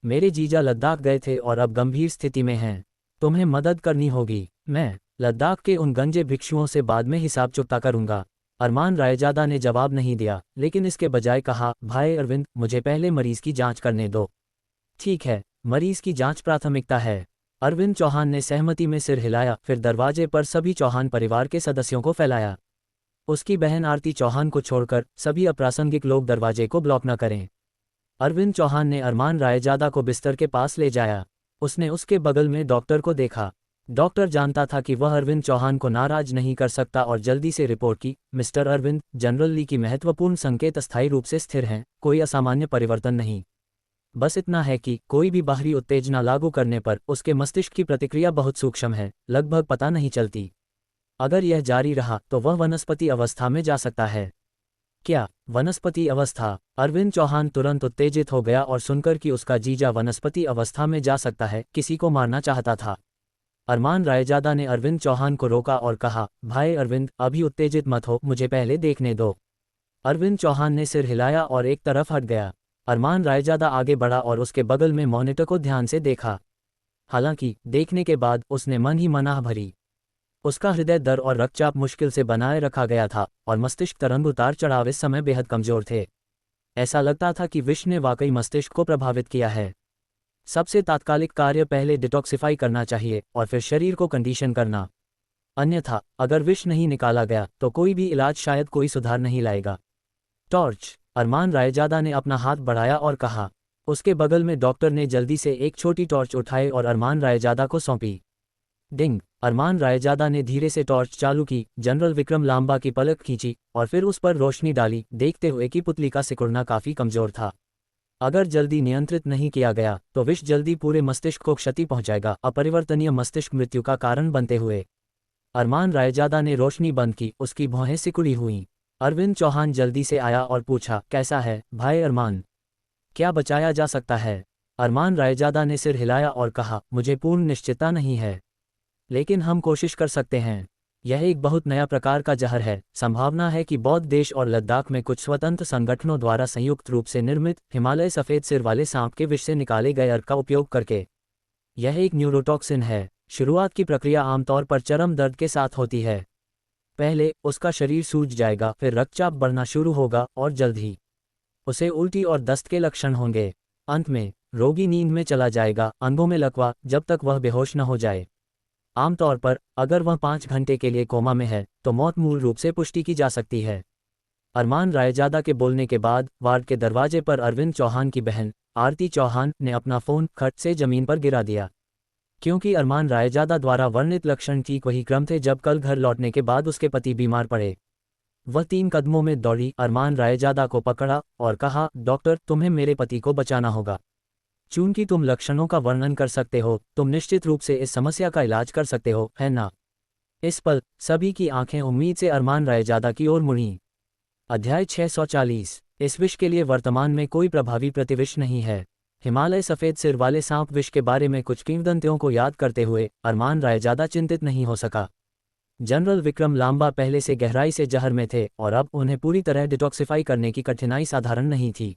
मेरे जीजा लद्दाख गए थे और अब गंभीर स्थिति में हैं। तुम्हें मदद करनी होगी। मैं लद्दाख के उन गंजे भिक्षुओं से बाद में हिसाब चुकता करूंगा। अरमान रायजादा ने जवाब नहीं दिया, लेकिन इसके बजाय कहा, भाई अरविंद, मुझे पहले मरीज की जांच करने दो। ठीक है, मरीज की जांच प्राथमिकता है। अरविंद चौहान ने सहमति में सिर हिलाया, फिर दरवाजे पर सभी चौहान परिवार के सदस्यों को फैलाया। उसकी बहन आरती चौहान को छोड़कर सभी अप्रासंगिक लोग दरवाजे को ब्लॉक न करें। अरविंद चौहान ने अरमान रायजादा को बिस्तर के पास ले जाया। उसने उसके बगल में डॉक्टर को देखा। डॉक्टर जानता था कि वह अरविंद चौहान को नाराज नहीं कर सकता और जल्दी से रिपोर्ट की, मिस्टर अरविंद, जनरल ली की महत्वपूर्ण संकेत अस्थायी रूप से स्थिर हैं, कोई असामान्य परिवर्तन नहीं। बस इतना है कि कोई भी बाहरी उत्तेजना लागू करने पर उसके मस्तिष्क की प्रतिक्रिया बहुत सूक्ष्म है, लगभग पता नहीं चलती। अगर यह जारी रहा तो वह वनस्पति अवस्था में जा सकता है। क्या वनस्पति अवस्था? अरविंद चौहान तुरंत उत्तेजित हो गया और सुनकर कि उसका जीजा वनस्पति अवस्था में जा सकता है, किसी को मारना चाहता था। अरमान रायजादा ने अरविंद चौहान को रोका और कहा, भाई अरविंद, अभी उत्तेजित मत हो, मुझे पहले देखने दो। अरविंद चौहान ने सिर हिलाया और एक तरफ हट गया। अरमान रायजादा आगे बढ़ा और उसके बगल में मॉनिटर को ध्यान से देखा। हालांकि देखने के बाद उसने मन ही मनाह भरी। उसका हृदय दर और रक्तचाप मुश्किल से बनाए रखा गया था और मस्तिष्क तरंग उतार चढ़ाव इस समय बेहद कमजोर थे। ऐसा लगता था कि विष ने वाकई मस्तिष्क को प्रभावित किया है। सबसे तात्कालिक कार्य पहले डिटॉक्सिफाई करना चाहिए और फिर शरीर को कंडीशन करना। अन्यथा अगर विष नहीं निकाला गया तो कोई भी इलाज शायद कोई सुधार नहीं लाएगा। टॉर्च। अरमान रायजादा ने अपना हाथ बढ़ाया और कहा। उसके बगल में डॉक्टर ने जल्दी से एक छोटी टॉर्च उठाई और अरमान रायजादा को सौंपी। डिंग। अरमान रायजादा ने धीरे से टॉर्च चालू की, जनरल विक्रम लांबा की पलक खींची और फिर उस पर रोशनी डाली, देखते हुए कि पुतली का सिकुड़ना काफी कमजोर था। अगर जल्दी नियंत्रित नहीं किया गया तो विष जल्दी पूरे मस्तिष्क को क्षति पहुंचाएगा, अपरिवर्तनीय मस्तिष्क मृत्यु का कारण बनते हुए। अरमान रायजादा ने रोशनी बंद की, उसकी भौहें सिकुड़ी हुईं। अरविंद चौहान जल्दी से आया और पूछा, कैसा है भाई अरमान? क्या बचाया जा सकता है? अरमान रायजादा ने सिर हिलाया और कहा, मुझे पूर्ण निश्चितता नहीं है, लेकिन हम कोशिश कर सकते हैं। यह एक बहुत नया प्रकार का जहर है। संभावना है कि बौद्ध देश और लद्दाख में कुछ स्वतंत्र संगठनों द्वारा संयुक्त रूप से निर्मित हिमालय सफ़ेद सिर वाले सांप के विष से निकाले गए अर्क का उपयोग करके। यह एक न्यूरोटॉक्सिन है। शुरुआत की प्रक्रिया आमतौर पर चरम दर्द के साथ होती है। पहले उसका शरीर सूज जाएगा, फिर रक्तचाप बढ़ना शुरू होगा और जल्द ही उसे उल्टी और दस्त के लक्षण होंगे। अंत में रोगी नींद में चला जाएगा, अंगों में लकवा, जब तक वह बेहोश न हो जाए। आमतौर पर अगर वह 5 घंटे के लिए कोमा में है तो मौत मूल रूप से पुष्टि की जा सकती है। अरमान रायजादा के बोलने के बाद वार्ड के दरवाजे पर अरविंद चौहान की बहन आरती चौहान ने अपना फोन खट से जमीन पर गिरा दिया। क्योंकि अरमान रायजादा द्वारा वर्णित लक्षण ठीक वही क्रम थे जब कल घर लौटने के बाद उसके पति बीमार पड़े। वह 3 कदमों में दौड़ी, अरमान रायजादा को पकड़ा और कहा, डॉक्टर, तुम्हें मेरे पति को बचाना होगा। चूंकि तुम लक्षणों का वर्णन कर सकते हो, तुम निश्चित रूप से इस समस्या का इलाज कर सकते हो, है ना? इस पल सभी की आंखें उम्मीद से अरमान रायजादा की ओर मुड़ी। अध्याय 640। इस विष के लिए वर्तमान में कोई प्रभावी प्रतिविष नहीं है। हिमालय सफ़ेद सिर वाले सांप विष के बारे में कुछ किंवदंतियों को याद करते हुए अरमान रायजादा चिंतित नहीं हो सका। जनरल विक्रम लांबा पहले से गहराई से जहर में थे और अब उन्हें पूरी तरह डिटॉक्सिफाई करने की कठिनाई साधारण नहीं थी।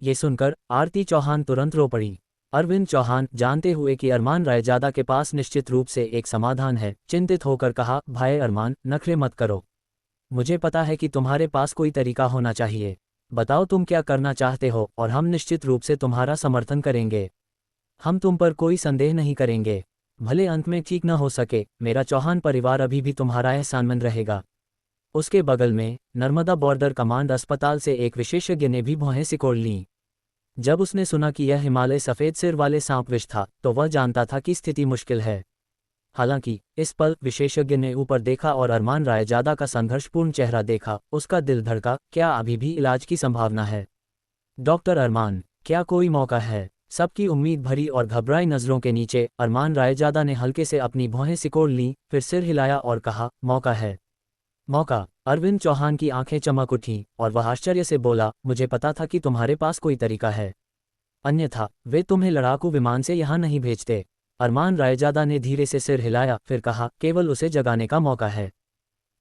ये सुनकर आरती चौहान तुरंत रो पड़ी। अरविंद चौहान, जानते हुए कि अरमान रायजादा के पास निश्चित रूप से एक समाधान है, चिंतित होकर कहा, भाई अरमान, नखरे मत करो। मुझे पता है कि तुम्हारे पास कोई तरीका होना चाहिए। बताओ तुम क्या करना चाहते हो और हम निश्चित रूप से तुम्हारा समर्थन करेंगे। हम तुम पर कोई संदेह नहीं करेंगे। भले अंत में ठीक न हो सके, मेरा चौहान परिवार अभी भी तुम्हारा एहसानमंद रहेगा। उसके बगल में नर्मदा बॉर्डर कमांड अस्पताल से एक विशेषज्ञ ने भी भौहें सिकोड़ लीं। जब उसने सुना कि यह हिमालय सफ़ेद सिर वाले सांप विष था, तो वह जानता था कि स्थिति मुश्किल है। हालांकि इस पल विशेषज्ञ ने ऊपर देखा और अरमान रायजादा का संघर्षपूर्ण चेहरा देखा। उसका दिल धड़का। क्या अभी भी इलाज की संभावना है? डॉक्टर अरमान, क्या कोई मौका है? सबकी उम्मीद भरी और घबराई नज़रों के नीचे अरमान रायजादा ने हल्के से अपनी भौहें सिकोड़ लीं, फिर सिर हिलाया और कहा, मौका है। मौका? अरविंद चौहान की आंखें चमक उठीं और वह आश्चर्य से बोला, मुझे पता था कि तुम्हारे पास कोई तरीका है, अन्यथा वे तुम्हें लड़ाकू विमान से यहाँ नहीं भेजते। अरमान रायजादा ने धीरे से सिर हिलाया, फिर कहा, केवल उसे जगाने का मौका है।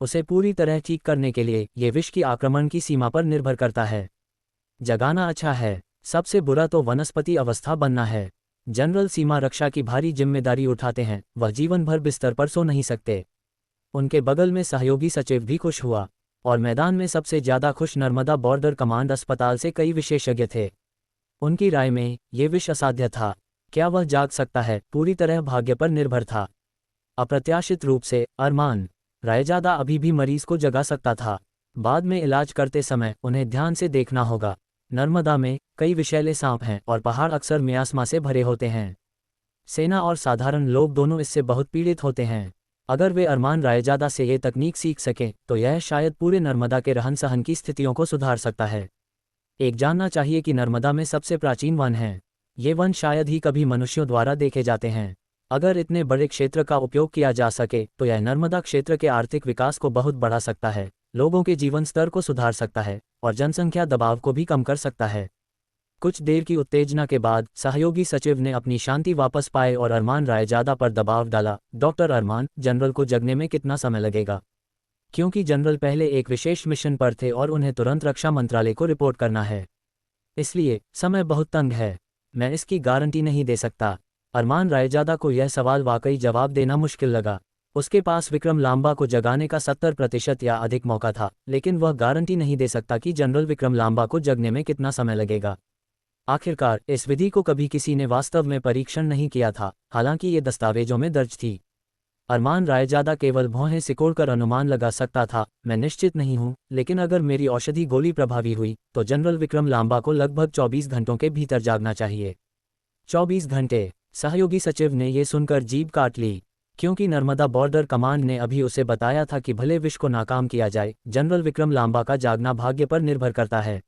उसे पूरी तरह ठीक करने के लिए ये विष की आक्रमण की सीमा पर निर्भर करता है। जगाना अच्छा है, सबसे बुरा तो वनस्पति अवस्था बनना है। जनरल सीमा रक्षा की भारी जिम्मेदारी उठाते हैं, वह जीवन भर बिस्तर पर सो नहीं सकते। उनके बगल में सहयोगी सचिव भी खुश हुआ और मैदान में सबसे ज्यादा खुश नर्मदा बॉर्डर कमांड अस्पताल से कई विशेषज्ञ थे। उनकी राय में ये विष असाध्य था। क्या वह जाग सकता है, पूरी तरह भाग्य पर निर्भर था। अप्रत्याशित रूप से अरमान रायजादा अभी भी मरीज को जगा सकता था। बाद में इलाज करते समय उन्हें ध्यान से देखना होगा। नर्मदा में कई विषैले सांप हैं और पहाड़ अक्सर मियास्मा से भरे होते हैं। सेना और साधारण लोग दोनों इससे बहुत पीड़ित होते हैं। अगर वे अरमान रायजादा से ये तकनीक सीख सकें तो यह शायद पूरे नर्मदा के रहन सहन की स्थितियों को सुधार सकता है। एक जानना चाहिए कि नर्मदा में सबसे प्राचीन वन हैं। ये वन शायद ही कभी मनुष्यों द्वारा देखे जाते हैं। अगर इतने बड़े क्षेत्र का उपयोग किया जा सके तो यह नर्मदा क्षेत्र के आर्थिक विकास को बहुत बढ़ा सकता है, लोगों के जीवन स्तर को सुधार सकता है और जनसंख्या दबाव को भी कम कर सकता है। कुछ देर की उत्तेजना के बाद सहयोगी सचिव ने अपनी शांति वापस पाए और अरमान रायजादा पर दबाव डाला। डॉक्टर अरमान, जनरल को जगने में कितना समय लगेगा? क्योंकि जनरल पहले एक विशेष मिशन पर थे और उन्हें तुरंत रक्षा मंत्रालय को रिपोर्ट करना है, इसलिए समय बहुत तंग है। मैं इसकी गारंटी नहीं दे सकता। अरमान रायजादा को यह सवाल वाकई जवाब देना मुश्किल लगा। उसके पास विक्रम लांबा को जगाने का 70% या अधिक मौका था, लेकिन वह गारंटी नहीं दे सकता कि जनरल विक्रम लांबा को जगने में कितना समय लगेगा। आखिरकार इस विधि को कभी किसी ने वास्तव में परीक्षण नहीं किया था, हालांकि ये दस्तावेजों में दर्ज थी। अरमान रायजादा केवल भौहें सिकोड़कर अनुमान लगा सकता था, मैं निश्चित नहीं हूं, लेकिन अगर मेरी औषधि गोली प्रभावी हुई तो जनरल विक्रम लांबा को लगभग 24 घंटों के भीतर जागना चाहिए। 24 घंटे? सहयोगी सचिव ने यह सुनकर जीभ काट ली, क्योंकि नर्मदा बॉर्डर कमांड ने अभी उसे बताया था कि भले विष को नाकाम किया जाए, जनरल विक्रम लांबा का जागना भाग्य पर निर्भर करता है।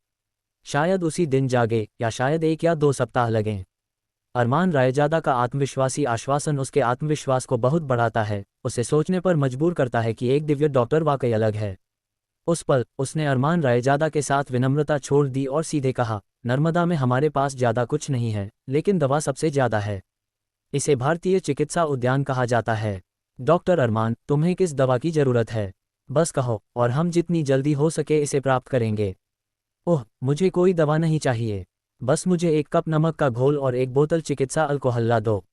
शायद उसी दिन जागे या शायद 1 या 2 सप्ताह लगें। अरमान रायजादा का आत्मविश्वासी आश्वासन उसके आत्मविश्वास को बहुत बढ़ाता है, उसे सोचने पर मजबूर करता है कि एक दिव्य डॉक्टर वाकई अलग है। उस पल उसने अरमान रायजादा के साथ विनम्रता छोड़ दी और सीधे कहा, नर्मदा में हमारे पास ज़्यादा कुछ नहीं है, लेकिन दवा सबसे ज़्यादा है। इसे भारतीय चिकित्सा उद्यान कहा जाता है। डॉक्टर अरमान, तुम्हें किस दवा की ज़रूरत है? बस कहो और हम जितनी जल्दी हो सके इसे प्राप्त करेंगे। ओह, मुझे कोई दवा नहीं चाहिए, बस मुझे 1 कप नमक का घोल और 1 बोतल चिकित्सा अल्कोहल ला दो।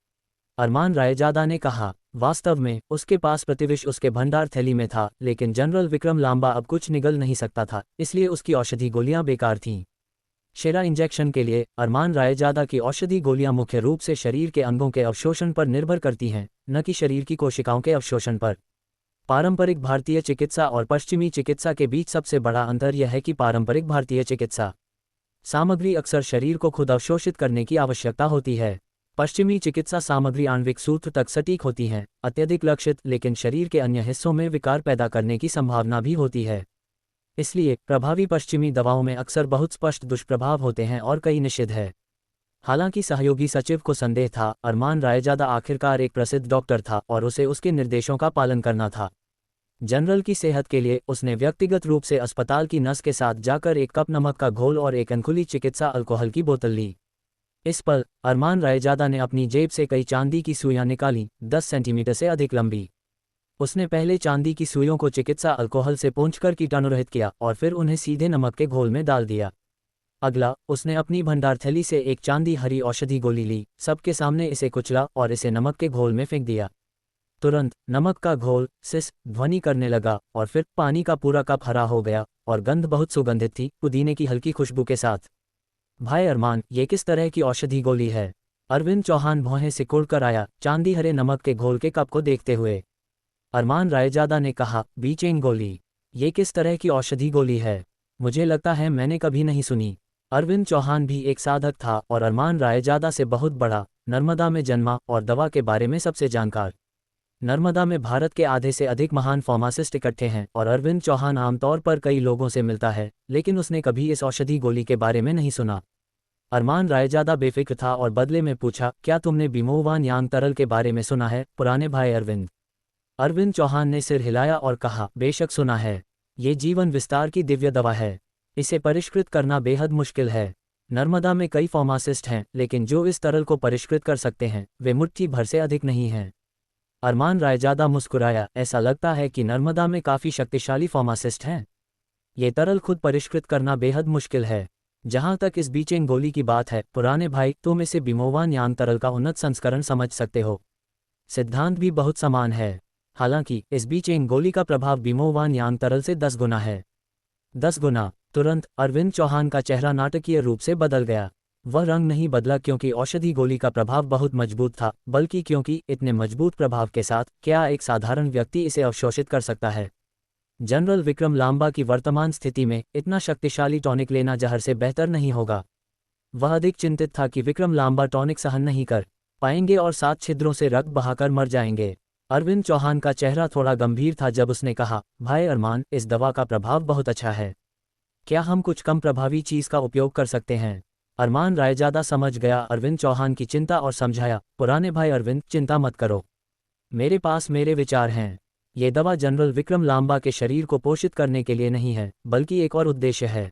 अरमान रायजादा ने कहा। वास्तव में उसके पास प्रतिविष उसके भंडार थैली में था, लेकिन जनरल विक्रम लांबा अब कुछ निगल नहीं सकता था, इसलिए उसकी औषधि गोलियां बेकार थीं। शेरा इंजेक्शन के लिए अरमान रायजादा की औषधि गोलियां मुख्य रूप से शरीर के अंगों के अवशोषण पर निर्भर करती हैं, न कि शरीर की कोशिकाओं के अवशोषण पर। पारंपरिक भारतीय चिकित्सा और पश्चिमी चिकित्सा के बीच सबसे बड़ा अंतर यह है कि पारंपरिक भारतीय चिकित्सा सामग्री अक्सर शरीर को खुद अवशोषित करने की आवश्यकता होती है। पश्चिमी चिकित्सा सामग्री आणविक सूत्र तक सटीक होती हैं, अत्यधिक लक्षित, लेकिन शरीर के अन्य हिस्सों में विकार पैदा करने की संभावना भी होती है। इसलिए प्रभावी पश्चिमी दवाओं में अक्सर बहुत स्पष्ट दुष्प्रभाव होते हैं और कई निषिद्ध है। हालांकि सहयोगी सचिव को संदेह था, अरमान रायजादा आखिरकार एक प्रसिद्ध डॉक्टर था और उसे उसके निर्देशों का पालन करना था। जनरल की सेहत के लिए उसने व्यक्तिगत रूप से अस्पताल की नर्स के साथ जाकर 1 कप नमक का घोल और 1 अनखुली चिकित्सा अल्कोहल की बोतल ली। इस पर अरमान रायजादा ने अपनी जेब से कई चांदी की सुइयां निकाली, 10 सेंटीमीटर से अधिक लंबी। उसने पहले चांदी की सुइयों को चिकित्सा अल्कोहल से पोंछकर कीटाणुरहित किया और फिर उन्हें सीधे नमक के घोल में डाल दिया। अगला, उसने अपनी भंडार थैली से एक चांदी हरी औषधि गोली ली, सबके सामने इसे कुचला और इसे नमक के घोल में फेंक दिया। तुरंत नमक का घोल सिस ध्वनि करने लगा और फिर पानी का पूरा कप हरा हो गया और गंध बहुत सुगंधित थी, पुदीने की हल्की खुशबू के साथ। भाई अरमान, ये किस तरह की औषधि गोली है? अरविंद चौहान भौहें सिकोड़ कर आया, चांदी हरे नमक के घोल के कप को देखते हुए। अरमान रायजादा ने कहा, बीचेंग गोली? ये किस तरह की औषधि गोली है? मुझे लगता है मैंने कभी नहीं सुनी। अरविंद चौहान भी एक साधक था और अरमान रायजादा से बहुत बड़ा, नर्मदा में जन्मा और दवा के बारे में सबसे जानकार। नर्मदा में भारत के आधे से अधिक महान फार्मासिस्ट इकट्ठे हैं और अरविंद चौहान आमतौर पर कई लोगों से मिलता है, लेकिन उसने कभी इस औषधि गोली के बारे में नहीं सुना। अरमान रायजादा बेफिक्र था और बदले में पूछा, क्या तुमने बिमोवान यांग तरल के बारे में सुना है, पुराने भाई अरविंद? अरविंद चौहान ने सिर हिलाया और कहा, बेशक सुना है। ये जीवन विस्तार की दिव्य दवा है। इसे परिष्कृत करना बेहद मुश्किल है। नर्मदा में कई फार्मासिस्ट हैं, लेकिन जो इस तरल को परिष्कृत कर सकते हैं वे मुट्ठी भर से अधिक नहीं हैं। अरमान रायजादा मुस्कुराया, ऐसा लगता है कि नर्मदा में काफ़ी शक्तिशाली फार्मासिस्ट हैं। ये तरल खुद परिष्कृत करना बेहद मुश्किल है। जहाँ तक इस बीचेंग गोली की बात है, पुराने भाई, तुम इसे बिमोवान यांग तरल का उन्नत संस्करण समझ सकते हो। सिद्धांत भी बहुत समान है। हालांकि इस बीचेंग गोली का प्रभाव बिमोवान यांग तरल से 10 गुना है। 10 गुना। तुरंत अरविंद चौहान का चेहरा नाटकीय रूप से बदल गया। वह रंग नहीं बदला क्योंकि औषधि गोली का प्रभाव बहुत मजबूत था, बल्कि क्योंकि इतने मजबूत प्रभाव के साथ क्या एक साधारण व्यक्ति इसे अवशोषित कर सकता है? जनरल विक्रम लांबा की वर्तमान स्थिति में इतना शक्तिशाली टॉनिक लेना जहर से बेहतर नहीं होगा। वह अधिक चिंतित था कि विक्रम लांबा टॉनिक सहन नहीं कर पाएंगे और 7 छिद्रों से रक्त बहाकर मर जाएंगे। अरविंद चौहान का चेहरा थोड़ा गंभीर था जब उसने कहा, भाई अरमान, इस दवा का प्रभाव बहुत अच्छा है। क्या हम कुछ कम प्रभावी चीज़ का उपयोग कर सकते हैं? अरमान रायजादा समझ गया अरविंद चौहान की चिंता और समझाया, पुराने भाई अरविंद, चिंता मत करो। मेरे पास मेरे विचार हैं। ये दवा जनरल विक्रम लांबा के शरीर को पोषित करने के लिए नहीं है, बल्कि एक और उद्देश्य है।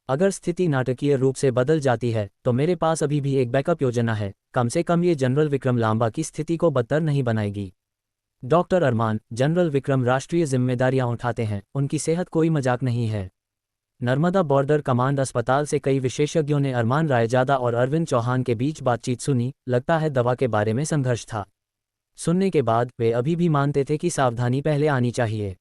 अगर स्थिति नाटकीय रूप से बदल जाती है तो मेरे पास अभी भी एक बैकअप योजना है। कम से कम ये जनरल विक्रम लांबा की स्थिति को बदतर नहीं बनाएगी। डॉक्टर अरमान, जनरल विक्रम राष्ट्रीय जिम्मेदारियां उठाते हैं, उनकी सेहत कोई मजाक नहीं है। नर्मदा बॉर्डर कमांड अस्पताल से कई विशेषज्ञों ने अरमान रायजादा और अरविंद चौहान के बीच बातचीत सुनी। लगता है दवा के बारे में संघर्ष था। सुनने के बाद वे अभी भी मानते थे कि सावधानी पहले आनी चाहिए।